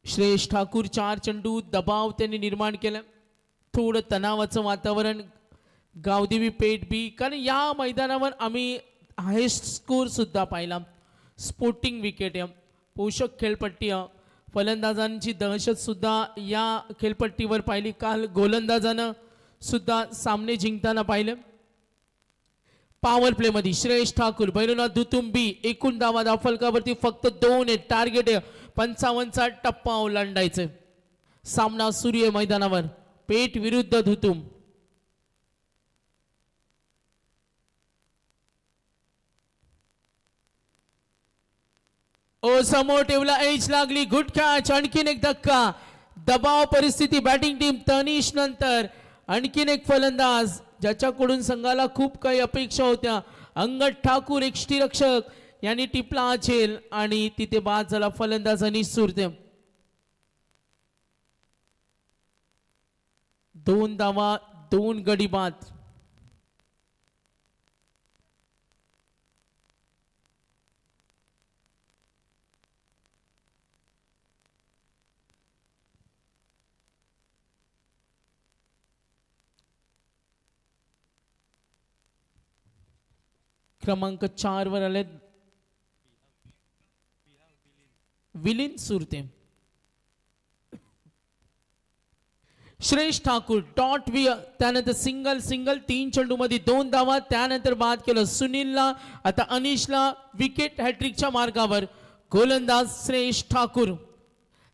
श्रेयश ठाकूर 4 चेंडू दबाव त्यांनी निर्माण केला. थोडं तणावाचं वातावरण गावदेवी पेठ बी कारण या मैदानावर आम्ही हायेस्ट स्कोर सुद्धा पाहिला. स्पोर्टिंग विकेट पोषक खेळपट्टी फलंदाजांची दहशत सुद्धा या खेळपट्टीवर पाहिली. काल गोलंदाजानं सुद्धा सामने जिंकताना पाहिले. पॉवर प्ले मध्ये श्रेयश ठाकूर भैरवनाथ धुतुम बी एकूण धावा धावफलकावरती फक्त 2 आहे. टार्गेट 55चा टप्पा ओलांडायचे. सामना सूर्य मैदानावर पेठ विरुद्ध धुतुम. ओ समोर ठेवला एज लागली गुड कॅच. आणखीन एक धक्का दबाव परिस्थिती बॅटिंग टीम तनिष नंतर आणखीन एक फलंदाज ज्याच्याकडून संघाला खूप काही अपेक्षा होत्या. अंगद ठाकूर यष्टिरक्षक यांनी टिपला झेल आणि तिथे बाद झाला फलंदाज अनिश सुरते. 2 धावा 2 गडी बाद. क्रमांक 4 वर आले विलीन सुरते. श्रेष ठाकूर डॉट त्यानंतर सिंगल सिंगल 3 चेंडूमध्ये 2 धावा. त्यानंतर बाद केलं सुनीलला. आता अनिशला विकेट हॅट्रिकच्या मार्गावर गोलंदाज श्रेष ठाकूर.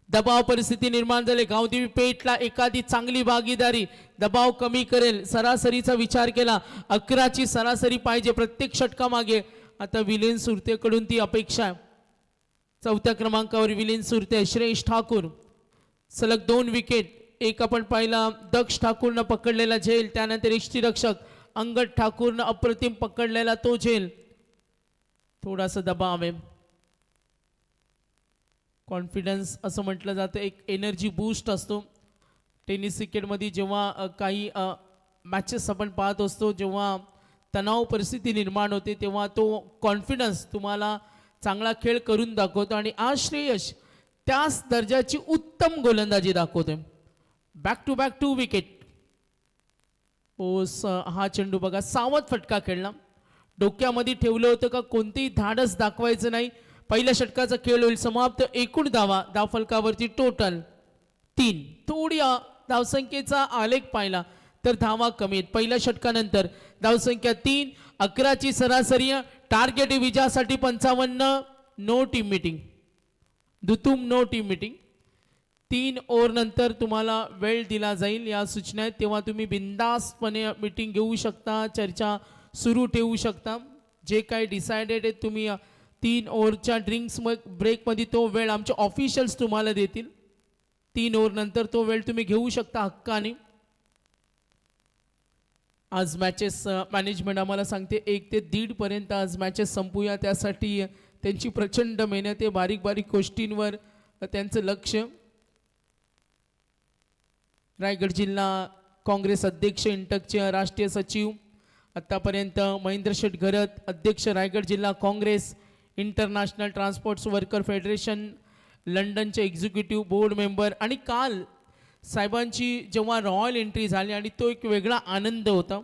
दबाव परिस्थिती निर्माण झाली. गावदेवी पेठला एखादी चांगली भागीदारी दबाव कमी करेल. सरासरीचा विचार केला 11ची सरासरी पाहिजे प्रत्येक षटकामागे. आता विलेन सुरतेकडून ती अपेक्षा आहे. 4थ्या क्रमांकावर विलेन सुरते. श्रेष ठाकूर सलग 2 विकेट. एक आपण पाहिला दक्ष ठाकूरनं पकडलेला झेल. त्यानंतर यष्टीरक्षक अंगद ठाकूरनं अप्रतिम पकडलेला तो झेल. थोडासा दबाव आहे. कॉन्फिडन्स असं म्हटलं जातं एक एनर्जी बूस्ट असतो. टेनिस क्रिकेटमध्ये जेव्हा काही मॅचेस आपण पाहत असतो जेव्हा तणाव परिस्थिती निर्माण होते तेव्हा तो कॉन्फिडन्स तुम्हाला चांगला खेळ करून दाखवतो. आणि आज श्रेयश त्याच दर्जाची उत्तम गोलंदाजी दाखवतोय. Back to 2 wicket. हा चेंडू बघा सावध फटका खेळला. डोक्यामध्ये ठेवलं होतं का कोणतेही धाडस दाखवायचं नाही. पहिल्या षटकाचा खेळ होईल समाप्त. एकूण धावा धावफलकावरती टोटल 3. थोडी धावसंख्येचा आलेख पाहिला तर धावा कमी आहेत. पहिल्या षटकानंतर धावसंख्या 3. 11ची सरासरी. टार्गेट विजयासाठी 55. No team meeting. दुतुम नो टीम मीटिंग. 3 ओव्हर नंतर तुम्हाला वेळ दिला जाईल या सूचना आहेत. तेव्हा तुम्ही बिंदासपणे मीटिंग घेऊ शकता. चर्चा सुरू ठेवू शकता. जे काही डिसाइडेड आहे तुम्ही 3 ओव्हरच्या ड्रिंक्स ब्रेकमध्ये तो वेळ आमचे ऑफिशियल्स तुम्हाला देतील. 3 ओव्हर नंतर तो वेळ तुम्ही घेऊ शकता हक्काने. आज मॅचेस मॅनेजमेंट आम्हाला सांगते 1 ते 1:30 पर्यंत आज मॅचेस संपूया. त्यासाठी त्यांची प्रचंड मेहनत आहे. बारीक बारीक गोष्टींवर त्यांचं लक्ष. रायगड जिल्हा काँग्रेस अध्यक्ष इंटकचे राष्ट्रीय सचिव आतापर्यंत महेंद्र शेठ घरत अध्यक्ष रायगड जिल्हा Congress international transports worker federation लंडनचे एक्झिक्युटिव्ह बोर्ड मेंबर. आणि काल साहेबांची जेव्हा रॉयल एंट्री झाली आणि तो एक वेगळा आनंद होता.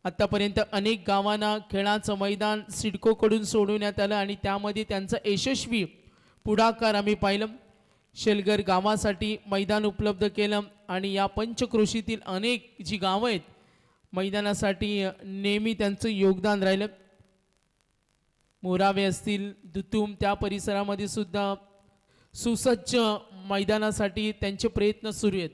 आतापर्यंत अनेक गावांना खेळाचं मैदान सिडकोकडून सोडवण्यात आलं आणि त्यामध्ये त्यांचा यशस्वी पुढाकार आम्ही पाहिलं. शेलगर गावासाठी मैदान उपलब्ध केलं आणि या पंचक्रोशीतील अनेक जी गावं आहेत मैदानासाठी नेहमी त्यांचं योगदान राहिलं. मोरावे असतील दुतुम त्या परिसरामध्ये सुद्धा सुसज्ज मैदानासाठी त्यांचे प्रयत्न सुरू आहेत.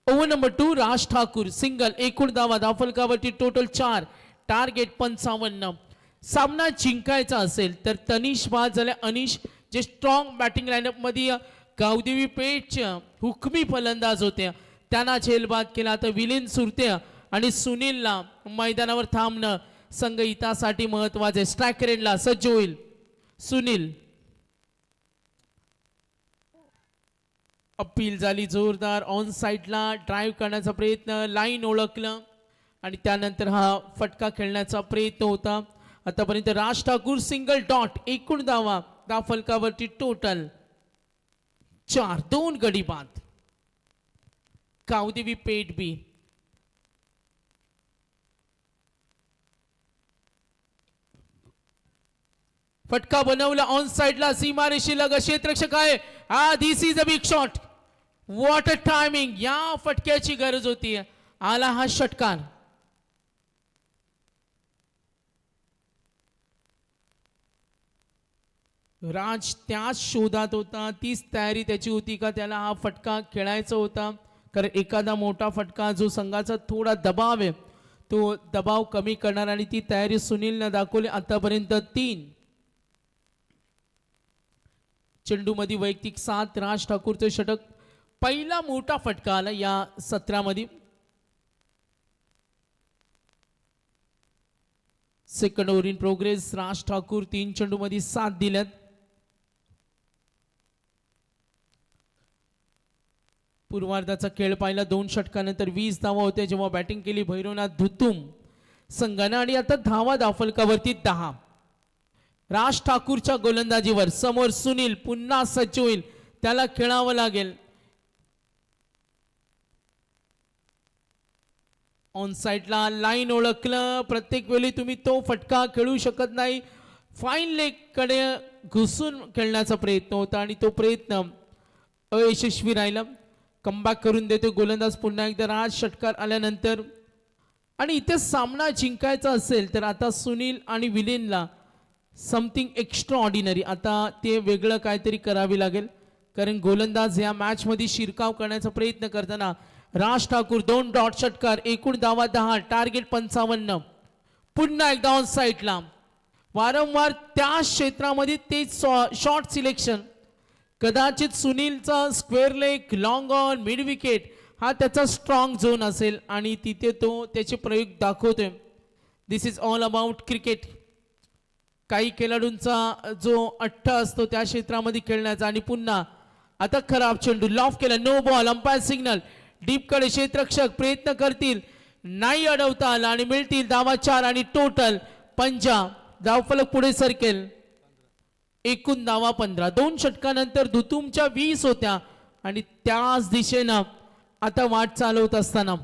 ओव्हर नंबर 2 राज ठाकूर सिंगल. एकूण धावा धावफलकावरती टोटल 4. टार्गेट 55. सामना जिंकायचा असेल तर तनिष बाद झाले. अनिश जे स्ट्रॉंग बॅटिंग लाईनअप मध्ये गावदेवी पेठच्या हुकमी फलंदाज होत्या त्यांना झेलबाद केला. तर विलीन सुरते आणि सुनीलला मैदानावर थांबणं संघ हितासाठी महत्वाचे. स्ट्रायक रेंजला सज्ज होईल सुनील. अपील झाली जोरदार. ऑन साईडला ड्राईव्ह करण्याचा प्रयत्न. लाईन ओळखलं आणि त्यानंतर हा फटका खेळण्याचा प्रयत्न होता. आतापर्यंत राज ठाकूर सिंगल डॉट. एकूण धावा धावफलकावरती टोटल 4. 2 गडी बाद. गावदेवी पेठ बी. फटका बनवला ऑन साइडला सीमारेषेलगत क्षेत्ररक्षक आहे. This is a big shot. What a timing. या फटक्याची गरज होती. आला हा षटकार. राज त्याच शोधात होता. तीच तयारी त्याची होती का त्याला हा फटका खेळायचा होता. कारण एखादा मोठा फटका जो संघाचा थोडा दबाव आहे तो दबाव कमी करणार आणि ती तयारी सुनीलने दाखवली. आतापर्यंत 3 चेंडूमध्ये वैयक्तिक 7. राज ठाकूरचे षटक. पहिला मोठा फटका आला या सत्रामध्ये. Second over in progress. Raj Thakur 3 चेंडूमध्ये 7 दिल्यात. पूर्वार्धाचा खेळ पाहिला 2 षटकानंतर 20 धावा होत्या जेव्हा बॅटिंग केली भैरवनाथ धुतुम संघानं. आणि आता धावा धावफलकावरती 10. राज ठाकूरच्या गोलंदाजीवर समोर सुनील पुन्हा सज्ज होईल. त्याला खेळावं लागेल. ऑन साइडला लाईन ओळखलं. प्रत्येक वेळी तुम्ही तो फटका खेळू शकत नाही. फाईन लेग कडे घुसून खेळण्याचा प्रयत्न होता आणि तो प्रयत्न अयशस्वी राहिला. कमबॅक करून देतो गोलंदाज पुन्हा एकदा राज षटकार आल्यानंतर. आणि इथे सामना जिंकायचा असेल तर आता सुनील आणि विलेनला समथिंग एक्स्ट्रा ऑर्डिनरी आता ते वेगळं काहीतरी करावे लागेल, कारण गोलंदाज या मॅच मध्ये शिरकाव करण्याचा प्रयत्न करताना राज ठाकूर 2 डॉट षटकार, एकूण धावा 10, टार्गेट 55. पुन्हा एकदा ऑन साईडला वारंवार त्या क्षेत्रामध्ये ते शॉर्ट सिलेक्शन. कदाचित सुनीलचा square leg, long on, mid wicket हा त्याचा स्ट्रॉंग झोन असेल आणि तिथे तो त्याचे प्रयोग दाखवतोय. दिस इज ऑल अबाउट क्रिकेट. काही खेळाडूंचा जो अट्टा असतो त्या क्षेत्रामध्ये खेळण्याचा. आणि पुन्हा आता खराब चेंडू लॉफ केला, no ball, umpire signal. Deep कडे क्षेत्ररक्षक प्रयत्न करतील, नाही अडवता आला आणि मिळतील धावा 4 आणि टोटल 50. धावफलक पुढे सरकेल, एकूण धावा 15. 2 षटकानंतर धुतुमच्या 20 होत्या आणि त्याच दिशेनं आता वाट चालवत असताना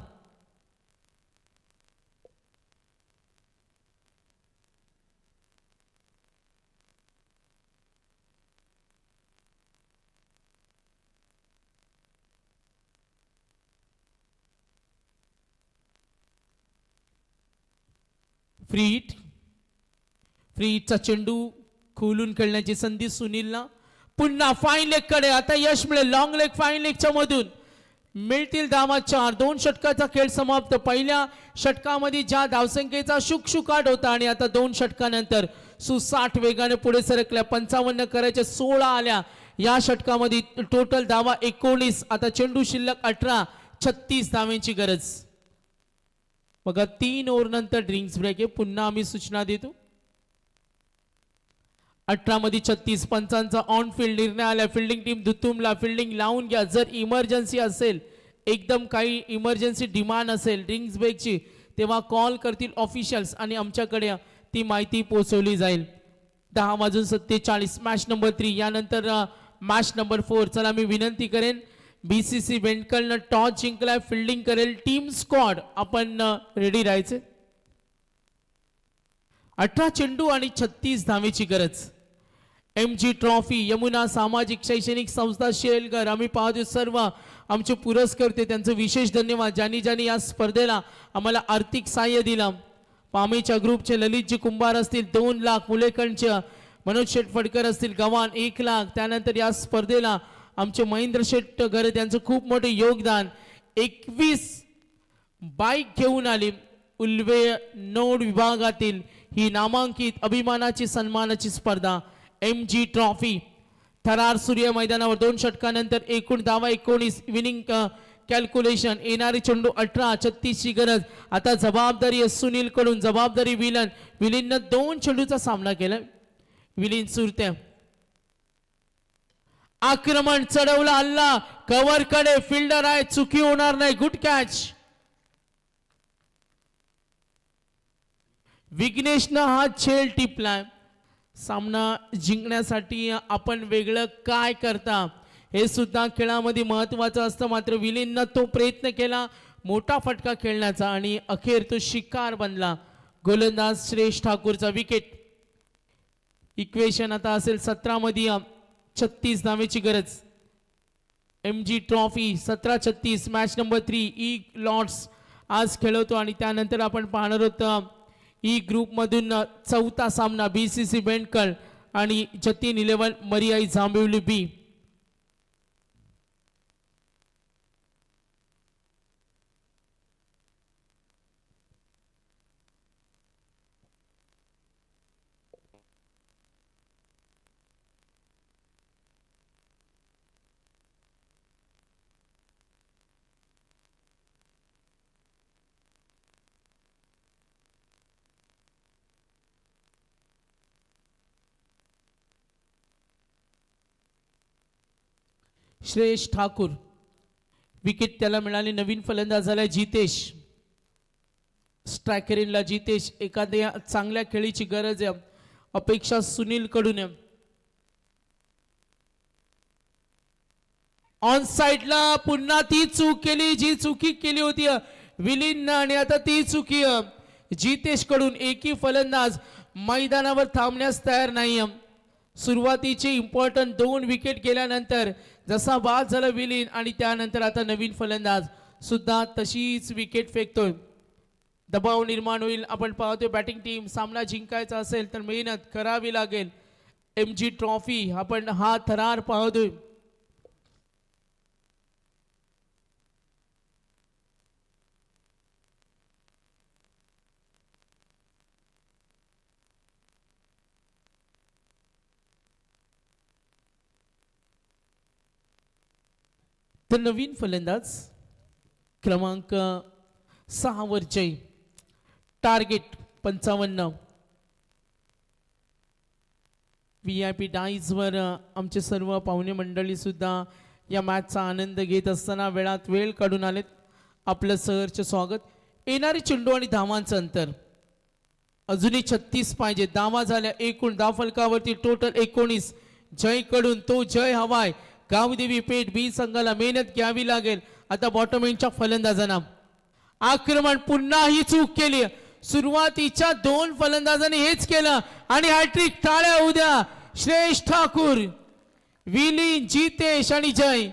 फ्रीटचा चेंडू खोलून खेळण्याची संधी सुनीलला. पुन्हा फाईन लेग कडे आता यश मिळेल, लॉंग लेग फाईन लेगच्या मधून मिळतील धावा 4. 2 षटकाचा खेळ समाप्त. पहिल्या षटकामध्ये ज्या धावसंख्येचा शुकशुकाट होता आणि आता 2 षटकानंतर सुसाट वेगाने पुढे सरकल्या. 55 करायचे, 16 आल्या या षटकामध्ये. टोटल धावा 19. आता चेंडू शिल्लक 18, 36 धावांची गरज. बघा 3 ओव्हर नंतर ड्रिंक्स ब्रेक आहे. पुन्हा आम्ही सूचना देतो. 18 मध्ये 36. पंचांचा ऑन फील्ड निर्णय आला. फिल्डिंग टीम धुतुमला फिल्डिंग लावून घ्या. जर इमर्जन्सी असेल, एकदम काही इमर्जन्सी डिमांड असेल ड्रिंक्स ब्रेकची, तेव्हा कॉल करतील ऑफिशियल्स आणि आमच्याकडे ती माहिती पोहोचवली जाईल. 10:47. मॅच नंबर 3 यानंतर मॅच नंबर 4. चला मी विनंती करेन, BCC बेंडकलनं टॉस जिंकलाय, फिल्डिंग करेल टीम स्क्वॉड, आपण रेडी राहायचे. 18 चेंडू आणि 36 धावेची गरज. MG ट्रॉफी, यमुना सामाजिक शैक्षणिक संस्था शेलघर, आम्ही पाहतो सर्व आमचे पुरस्कर्ते, त्यांचं विशेष धन्यवाद ज्यांनी या स्पर्धेला आम्हाला आर्थिक सहाय्य दिलं. पामेच्या ग्रुपचे ललितजी कुंभार असतील 2 लाख, मुलेकणचे मनोज शेठ फडकर असतील गव्हाण 1 लाख. त्यानंतर या स्पर्धेला आमचे महेंद्र शेठ घर, त्यांचं खूप मोठे योगदान. 21 बाईक घेऊन आली. उल्वे नोड विभागातील ही नामांकित अभिमानाची सन्मानाची स्पर्धा MG ट्रॉफी. थरार सूर्य मैदानावर 2 षटकानंतर एकूण धावा 19. Winning calculation. येणारी चेंडू 18, 36 ची गरज. आता जबाबदारी आहे सुनील कडून, जबाबदारी विलीननं 2 चेंडूचा सामना केला. विलीन सुरते आक्रमण, चढवला हल्ला, कव्हर कडे फिल्डर आहे, चुकी होणार नाही. Good catch. विघ्नेशनं हा झेल टिपलाय. सामना जिंकण्यासाठी आपण वेगळं काय करता हे सुद्धा खेळामध्ये महत्वाचं असतं. मात्र विलीननं तो प्रयत्न केला मोठा फटका खेळण्याचा आणि अखेर तो शिकार बनला. गोलंदाज श्रेष्ठ ठाकूरचा विकेट. इक्वेशन आता असेल 17 मध्ये 36 धावेची गरज. MG trophy 17-36. Match number 3 E Lord's आज खेळवतो आणि त्यानंतर आपण पाहणार आहोत ई ग्रुप मधून 4था सामना BCC बेंडकल आणि जतीन 11 मरियाई जांभिवली B. श्रेष्ठ ठाकूर विकेट त्याला मिळाली. नवीन फलंदाज झाला जितेश. स्ट्रायकरिनला जितेश. एखाद्या चांगल्या खेळीची गरज आहे, अपेक्षा सुनील कडून आहे. ऑन साइडला पुन्हा ती चूक केली जी चुकी केली होती विलीन आणि आता ती चुकी जितेश कडून. एकही फलंदाज मैदानावर थांबण्यास तयार नाही. सुरुवातीचे इम्पॉर्टंट 2 विकेट गेल्यानंतर जसा बाद झाला विलीन आणि त्यानंतर आता नवीन फलंदाज सुद्धा तशीच विकेट फेकतोय. दबाव निर्माण होईल. आपण पाहतोय बॅटिंग टीम सामना जिंकायचा असेल तर मेहनत करावी लागेल. MG ट्रॉफी आपण हा थरार पाहतोय. तर नवीन फलंदाज क्रमांक 6 वर जय. टार्गेट 55. VIP डाईज वर आमचे सर्व पाहुणे मंडळी सुद्धा या मॅचचा आनंद घेत असताना वेळात वेळ काढून आलेत. आपलं सहर्ष स्वागत. येणारे चेंडू आणि धावांचं अंतर अजूनही 36 पाहिजे. धावा झाल्या एकूण धावफलकावरती टोटल 19. जय कडून तो जय हवाय. गावदेवी पेठ बी संघाला मेहनत घ्यावी लागेल. आता बॉटम एंडच्या फलंदाजांना आक्रमण पुन्हा ही चूक केली. सुरुवातीच्या 2 फलंदाजांनी हेच केलं आणि हॅट्रिक. टाळ्या उद्या श्रेष ठाकूर, विलीन, जितेश आणि जय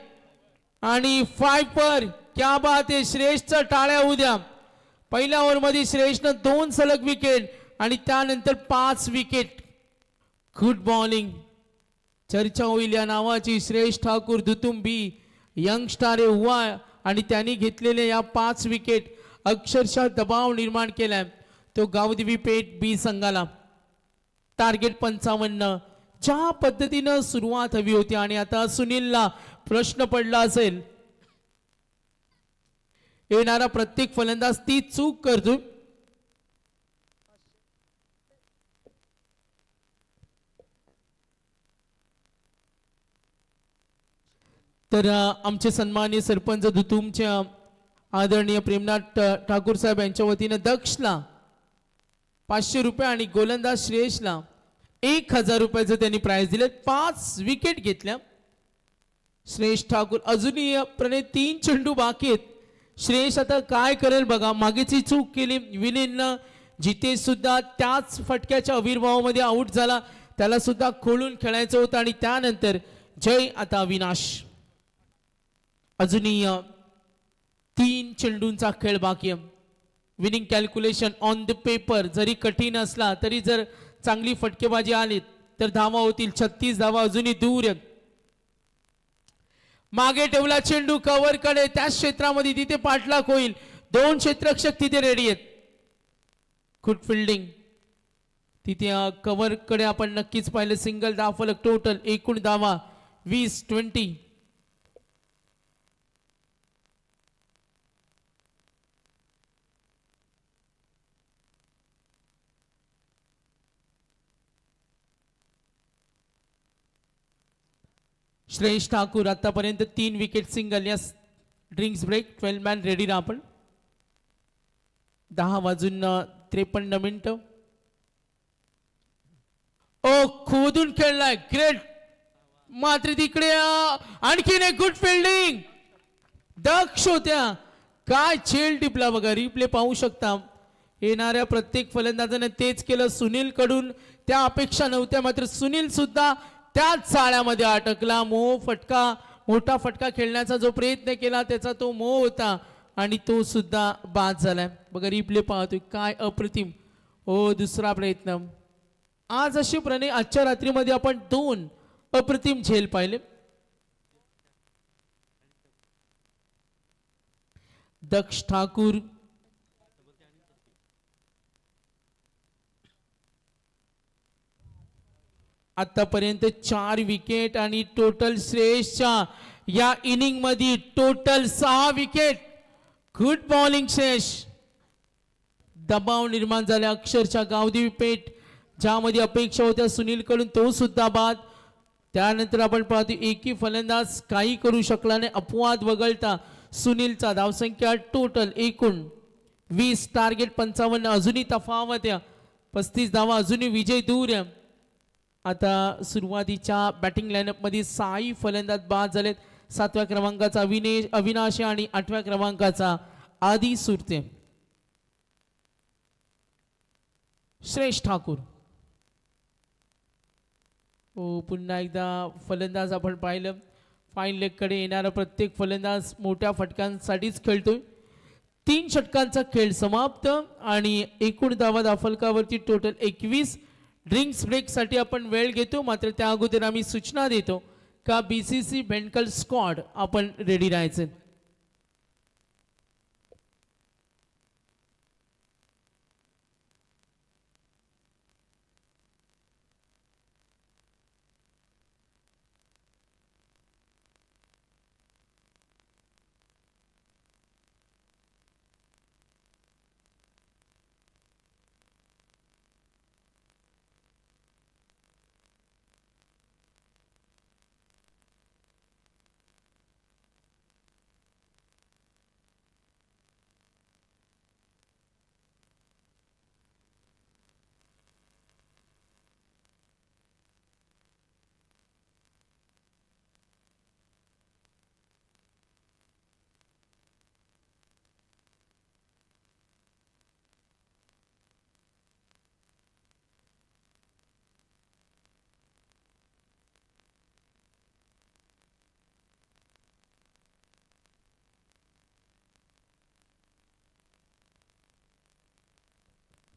आणि 5 पर. क्या बात आहे. श्रेषचा टाळ्या उद्या. पहिल्या ओव्हरमध्ये श्रेषनं 2 सलग विकेट आणि त्यानंतर 5 विकेट. Good bowling. चर्चा होईल या नावाची. श्रेष ठाकूर दुतुंबी यंगस्टार हुआ आणि त्यांनी घेतलेल्या या 5 विकेट अक्षरशः दबाव निर्माण केलाय तो गावदेवी पेठ बी संघाला. टार्गेट 55. ज्या पद्धतीनं सुरुवात हवी होती आणि आता सुनीलला प्रश्न पडला असेल. येणारा प्रत्येक फलंदाज ती चूक करतो. तर आमचे सन्माननीय सरपंच दुतुमच्या आदरणीय प्रेमनाथ ठाकूर साहेब यांच्या वतीने दक्षला 500 रुपये आणि गोलंदाज श्रेयसला 1000 रुपयाचं त्यांनी प्राइज दिले. 5 विकेट घेतल्या. श्रेयस ठाकूर अजूनही प्रणय 3 चेंडू बाकी आहेत. श्रेयस आता काय करेल बघा. मागेची चूक केली विलीननं. जितेश सुद्धा त्याच फटक्याच्या आविर्भावामध्ये आउट झाला. त्याला सुद्धा खोलून खेळायचं होतं आणि त्यानंतर जय. आता अविनाश. अजूनही 3 चेंडूंचा खेळ बाकी आहे. Winning calculation on the paper जरी कठीण असला तरी जर चांगली फटकेबाजी आली तर धावा होतील. 36 धावा अजूनही दूर आहेत. मागे ठेवला चेंडू कव्हर कडे. त्याच क्षेत्रामध्ये तिथे पाठलाग होईल. 2 क्षेत्ररक्षक तिथे रेडी आहेत. गुड फिल्डिंग तिथे कव्हर कडे आपण नक्कीच पाहिलं. सिंगल धावफलक. टोटल एकूण धावा 20. श्रेयस ठाकूर आतापर्यंत 3 विकेट सिंगल. या ड्रिंक्स ब्रेक 12 मॅन रेडी ना आपण. 10:53 ओ खोदून खेळलाय. ग्रेट. मात्र तिकडे आणखीन एक गुड फिल्डिंग. दक्ष होत्या. काय झेल टिपला बघा. रिप्ले पाहू शकता. येणाऱ्या प्रत्येक फलंदाजाने तेच केलं. सुनील कडून त्या अपेक्षा नव्हत्या मात्र सुनील सुद्धा त्याच जाळ्यामध्ये अटकला. मोठा फटका खेळण्याचा जो प्रयत्न केला त्याचा तो मोह होता आणि तो सुद्धा बाद झालाय. बघा रिप्ले पाहतोय. काय अप्रतिम. ओ दुसरा प्रयत्न. आज अशी प्रणय आजच्या रात्रीमध्ये आपण 2 अप्रतिम झेल पाहिले. दक्ष ठाकूर आतापर्यंत 4 विकेट आणि टोटल श्रेयसच्या या इनिंग मध्ये total 6 wicket. Good bowling Shreyas. दबाव निर्माण झाला अक्षरशः गावदेवी पेठ ज्यामध्ये अपेक्षा होत्या सुनील कडून तो सुद्धा बाद. त्यानंतर आपण पाहतो एकही फलंदाज काही करू शकला नाही. अपवाद वगळता सुनीलचा धावसंख्या टोटल एकूण 20. टार्गेट 55. अजूनही तफावत आहे. 35 धावा अजूनही विजय दूर आहे. आता सुरुवातीच्या बॅटिंग लाईनअप मध्ये 6 फलंदाज बाद झालेत. 7व्या क्रमांकाचा अविनाश आणि 8व्या क्रमांकाचा आदी सुरते. श्रेष ठाकूर पुन्हा एकदा फलंदाज आपण पाहिलं फाईन लेगकडे येणारा प्रत्येक फलंदाज मोठ्या फटकांसाठीच खेळतोय. 3 षटकांचा खेळ समाप्त आणि एकूण धावा फलकावरती टोटल 21. ड्रिंक्स ब्रेकसाठी आपण वेळ घेतो, मात्र त्या अगोदर आम्ही सूचना देतो का BCC बेंडकल स्क्वॉड आपण रेडी राहायचं.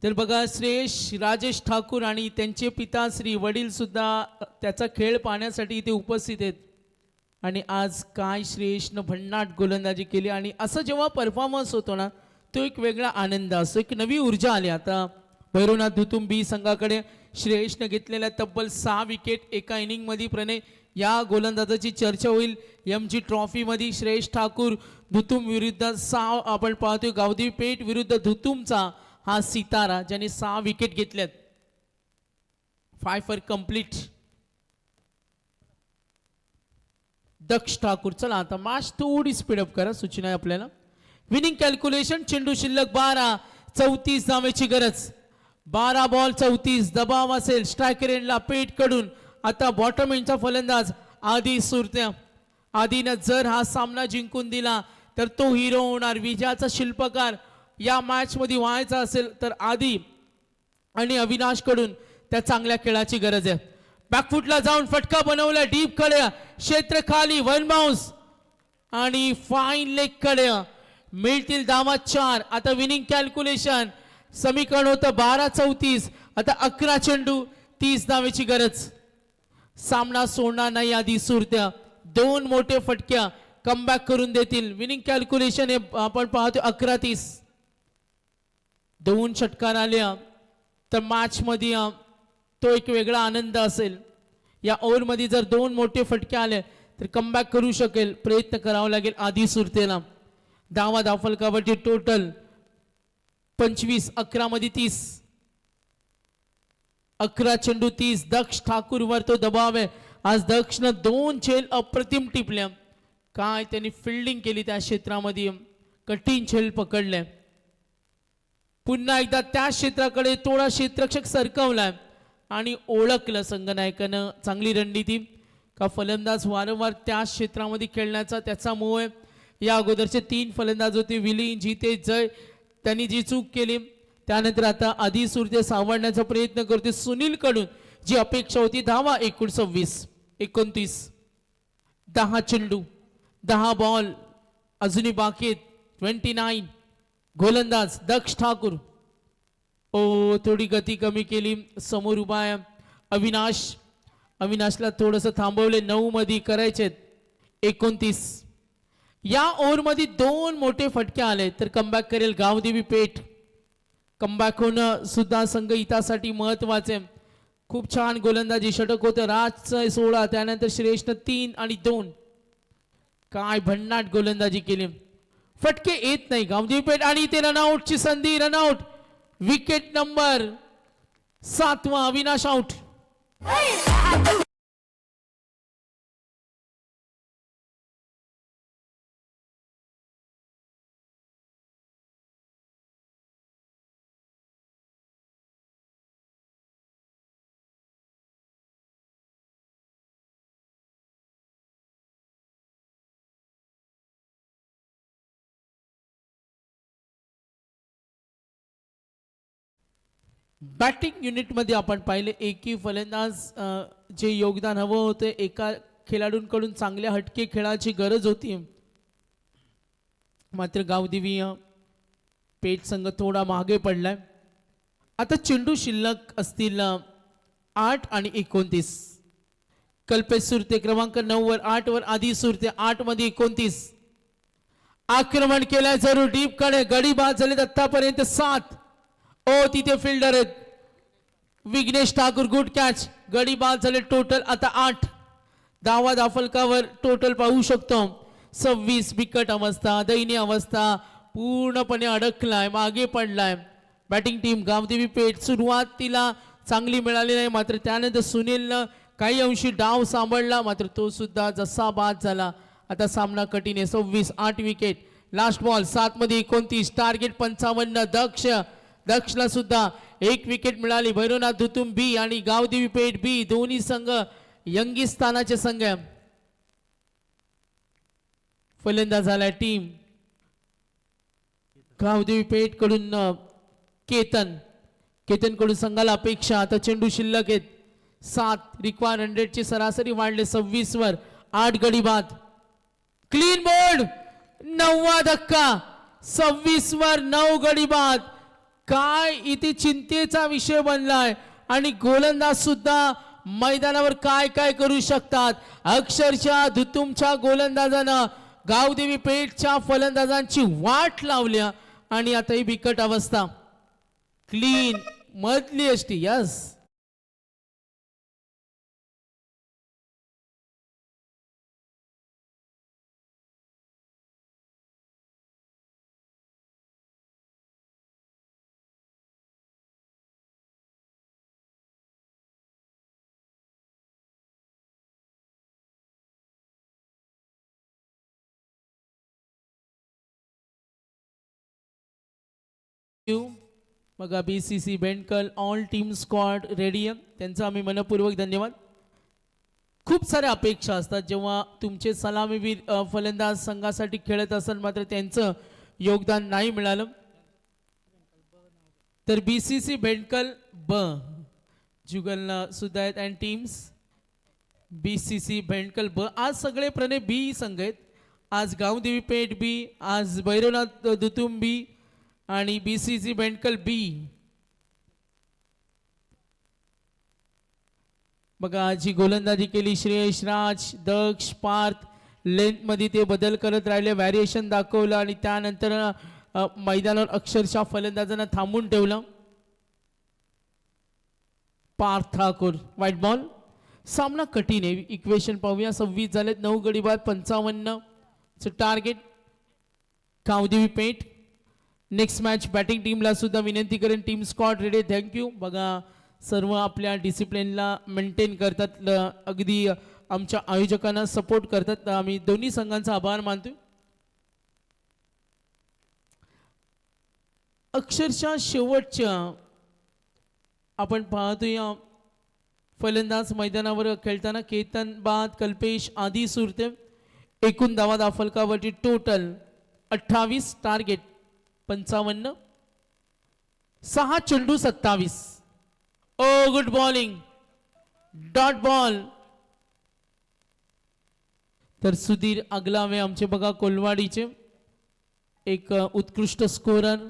तर बघा श्रेयश राजेश ठाकूर आणि त्यांचे पिता श्री वडील सुद्धा त्याचा खेळ पाहण्यासाठी इथे उपस्थित आहेत. आणि आज काय श्रेयशनं भन्नाट गोलंदाजी केली आणि असं जेव्हा परफॉर्मन्स होतो ना तो एक वेगळा आनंद असतो, एक नवी ऊर्जा आली. आता भैरवनाथ धुतुम बी संघाकडे श्रेयशनं घेतलेल्या तब्बल 6 विकेट एका इनिंगमध्ये. प्रणय या गोलंदाजाची चर्चा होईल. MG ट्रॉफीमध्ये श्रेयश ठाकूर धुतुम विरुद्ध 6 आपण पाहतोय. गावदेवी पेठ विरुद्ध धुतुमचा हा सितारा ज्याने 6 विकेट घेतल्यात. 5 फॉर कंप्लीट. दक्ष ठाकूर. चला आता मॅच थोडी स्पीडअप करा, सूचना आहे आपल्याला. Winning calculation. चेंडू शिल्लक 12, 34 धावेची गरज. 12 बॉल 34 दबाव असेल स्ट्रायकर एंडला पेठ कडून. आता बॉटम एंडचा फलंदाज आदी सुरत्या. आदीनं जर हा सामना जिंकून दिला तर तो हिरो होणार, विजयाचा शिल्पकार या मॅच मध्ये व्हायचा असेल तर आदी आणि अविनाश कडून त्या चांगल्या खेळाची गरज आहे. बॅकफुटला जाऊन फटका बनवला डीप कडे, क्षेत्र खाली, 1 बाउन्स आणि फाईन लेग कडे. मिळतील धावा 4. आता विनिंग कॅल्क्युलेशन समीकरण होतं 12 34. आता 11 चेंडू 30 धावेची गरज. सामना सोडणार नाही आधी सुरत्या. 2 मोठे फटक्या कमबॅक करून देतील. विनिंग कॅल्क्युलेशन हे आपण पाहतो 11 30. 2 षटकार आल्या तर मॅच मध्ये तो एक वेगळा आनंद असेल. या ओव्हर मध्ये जर 2 मोठे फटके आले तर कमबॅक करू शकेल. प्रयत्न करावा लागेल आधी सुरतेला. धावा धावफलकावरती टोटल 25. 11 मध्ये 30. 11 चेंडू 30. दक्ष ठाकूर वर तो दबाव आहे. आज दक्षनं 2 झेल अप्रतिम टिपल्या. काय त्यांनी फिल्डिंग केली त्या क्षेत्रामध्ये, कठीण झेल पकडले. पुन्हा एकदा त्या क्षेत्राकडे थोडा क्षेत्ररक्षक सरकवलाय आणि ओळखलं संघनायकानं चांगली रणनीती का फलंदाज वारंवार त्या क्षेत्रामध्ये खेळण्याचा त्याचा मोह आहे. या अगोदरचे 3 फलंदाज होते विलीन जिते जय, त्यांनी जी चूक केली त्यानंतर आता आधी सुरते सावरण्याचा प्रयत्न करते सुनील कडून जी अपेक्षा होती. धावा 26 29. 10 चेंडू 10 बॉल अजूनही बाकी आहेत. 29. गोलंदाज दक्ष ठाकूर. थोडी गती कमी केली. समोर उभा आहे अविनाश. अविनाशला थोडंसं थांबवले. 9 मध्ये करायचे 29. या ओव्हर मध्ये 2 मोठे फटके आले तर कमबॅक करेल गावदेवी पेठ. कमबॅक होणं सुद्धा संघ हितासाठी महत्वाचे. खूप छान गोलंदाजी. षटक होतं राजचं 16, त्यानंतर श्रेष्ठ 3 आणि 2. काय भन्नाट गोलंदाजी केली. फटके येत नाही गावदेवी पेठ आणि इथे रनआउटची संधी. रनआउट. विकेट नंबर 7वा. अविनाश आउट. बॅटिंग युनिट मध्ये आपण पाहिले एकही फलंदाज जे योगदान हवं होतं एका खेळाडूंकडून चांगल्या हटके खेळाची गरज होती, मात्र गावदेवी पेठ संघ थोडा मागे पडलाय. आता चेंडू शिल्लक असतील 8 आणि 29. कल्पेश सुरते क्रमांक 9 वर 8 वर आधी सुरते 8 मध्ये 29. आक्रमण केलंय जरूर डीप कडे, गडी बाद झालेत आतापर्यंत 7. ओ तिथे फिल्डर आहेत विघ्नेश ठाकूर, गुड कॅच. गडी बाद झाले टोटल आता 8. धावा दाफलकावर टोटल पाहू शकतो 26. बिकट अवस्था, दयनीय अवस्था, पूर्णपणे अडकलाय, मागे पडलाय. बॅटिंग टीम गावदेवी पेठ सुरुवातीला चांगली मिळाली नाही, मात्र त्यानंतर सुनीलनं काही अंशी डाव सांभाळला, मात्र तो सुद्धा जसा बाद झाला. आता सामना कठीण आहे. 26. 8 विकेट. लास्ट बॉल 7 मध्ये 29. टार्गेट 55. दक्षला सुद्धा 1 विकेट मिळाली. भैरवनाथ धुतुम बी आणि गावदेवी पेठ बी दोन्ही संघ यंगिस्थानाचे संघ. फलंदाज झाला टीम गावदेवी पेठ कडून केतन कडून संघाला अपेक्षा. आता चेंडू शिल्लक आहेत 7. रिक्वायर 100 ची सरासरी वाढले 26 वर. 8 गडी बाद. Clean board. 9वा धक्का. 26 वर 9 गडी बाद. काय इथे चिंतेचा विषय बनलाय आणि गोलंदाज सुद्धा मैदानावर काय काय करू शकतात. अक्षरशः धुतुमच्या गोलंदाजानं गावदेवी पेठच्या फलंदाजांची वाट लावल्या आणि आता ही बिकट अवस्था. क्लीन मधली असती. यस, बघा BCC Bendkal all team squad ready आहे, त्यांचा आम्ही मनपूर्वक धन्यवाद. खूप साऱ्या अपेक्षा असतात जेव्हा तुमचे सलामीवीर फलंदाज संघासाठी खेळत असतात, मात्र त्यांचं योगदान नाही मिळालं. तर BCC बेंडकल ब जुगलना सुद्धा आहेत अँड टीम्स BCC बेंडकल ब. आज सगळे प्रणय बी संघ आहेत. आज गावदेवी पेठ बी, आज भैरवनाथ धुतुम बी आणि BCC बेंडकल बी. बघा जी गोलंदाजी केली श्रेयश राज, दक्ष, पार्थ लेंथ मध्ये ते बदल करत राहिले, व्हॅरिएशन दाखवलं आणि त्यानंतर मैदानावर अक्षरशः फलंदाजांना थांबून ठेवलं. Parth Thakur white ball. सामना कठीण आहे. इक्वेशन पाहूया. 26 झालेत, 9 गडी बाद, 55 टार्गेट गावदेवी पेठ. नेक्स्ट मॅच बॅटिंग टीमला सुद्धा विनंती करेन टीम स्क्वॉड रेडी. थँक्यू. बघा सर्व आपल्या डिसिप्लिनला मेंटेन करतात, अगदी आमच्या आयोजकांना सपोर्ट करतात. आम्ही दोन्ही संघांचा आभार मानतो. अक्षरशः शेवटच्या आपण पाहतोय फलंदाज मैदानावर खेळताना केतन बाद, कल्पेश आदी सुरते. एकूण धावा दाफलकावरती टोटल 28. टार्गेट 55. 6 चेंडू 27. ओ गुड बॉलिंग. Dot ball. तर सुधीर अगलावे आमचे बघा कोलवाडीचे एक उत्कृष्ट स्कोरर,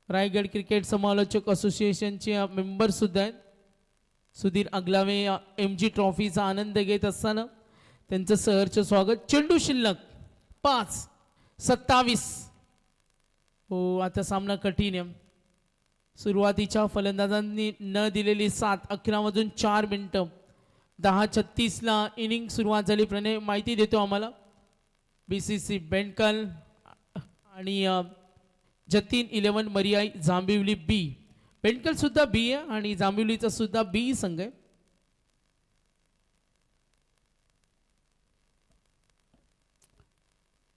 रायगड क्रिकेट समालोचक असोसिएशनचे मेंबर सुद्धा आहेत. सुधीर अगलावे MG ट्रॉफीचा आनंद घेत असताना त्यांचं सहर्ष स्वागत. चेंडू शिल्लक 5. 27. हो आता सामना कठीण आहे. सुरुवातीच्या फलंदाजांनी न दिलेली 7. 11:04 10:36 ला इनिंग सुरुवात झाली. प्रणय माहिती देतो आम्हाला. BCC बेंडकल आणि जतीन 11 मरियाई जांभिवली बी. बेंडकल सुद्धा बी आहे आणि जांभिवलीचा सुद्धा बी संघ आहे.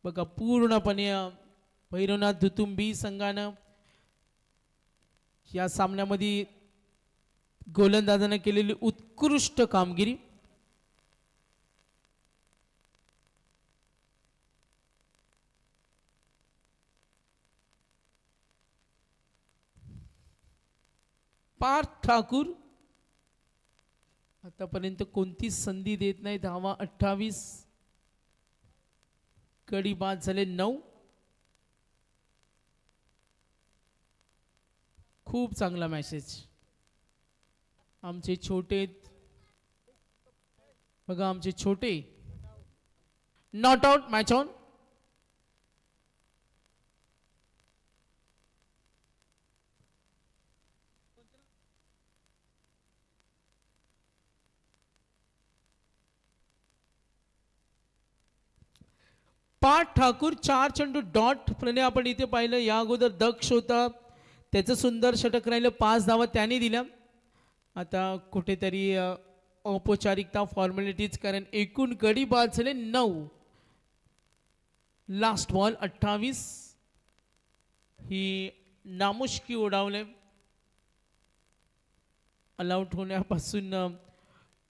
बघा पूर्णपणे भैरवनाथ धुतुम बी संघानं या सामन्यामध्ये गोलंदाजानं केलेली उत्कृष्ट कामगिरी. पार्थ ठाकूर आतापर्यंत कोणतीच संधी देत नाही. धावा 28, गडी बाद झाले 9. खूप चांगला मॅसेज. आमचे छोटे बघा, आमचे छोटे नॉट आउट, मॅच ऑन. पाठ ठाकूर 4 चेंडू डॉट प्रणे आपण इथे पाहिलं. या अगोदर दक्ष होता, त्याचं सुंदर षटक राहिलं, 5 धावा त्यांनी दिल्या. आता कुठेतरी औपचारिकता फॉर्मॅलिटीज, कारण एकूण गडी बाद झाले 9. लास्ट बॉल 28 ही नामुष्की उडावले. ऑलआउट होण्यापासून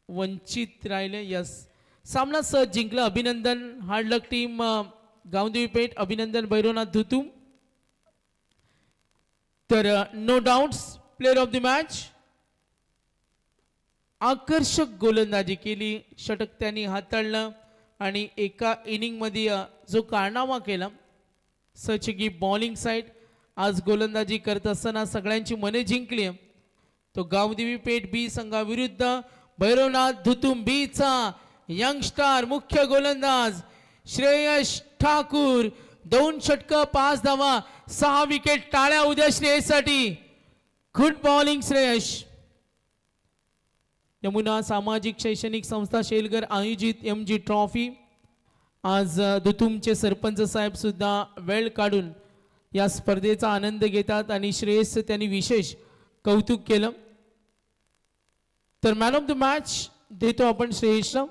वंचित राहिले. यस, सामना सहज जिंकला. अभिनंदन hard luck team Gavdevi Peth. अभिनंदन भैरवनाथ धुतुम. तर no doubts player of the match. आकर्षक गोलंदाजी केली, षटक त्यांनी हाताळलं आणि एका इनिंग मध्ये जो कारनामा केला. सच की बॉलिंग साइड आज गोलंदाजी करत असताना सगळ्यांची मने जिंकली. तो गावदेवी पेठ बी संघाविरुद्ध भैरवनाथ धुतुम बी चा यंगस्टार मुख्य गोलंदाज श्रेयस ठाकूर. 2 षटक, 5 धावा, 6 विकेट. टाळ्या उद्या श्रेयससाठी. Good bowling Shreyas. यमुना सामाजिक शैक्षणिक संस्था शेलगर आयोजित MG ट्रॉफी. आज धुतुमचे सरपंच साहेब सुद्धा वेळ काढून या स्पर्धेचा आनंद घेतात आणि श्रेयस त्यांनी विशेष कौतुक केलं. तर मॅन ऑफ द मॅच देतो आपण श्रेयसला.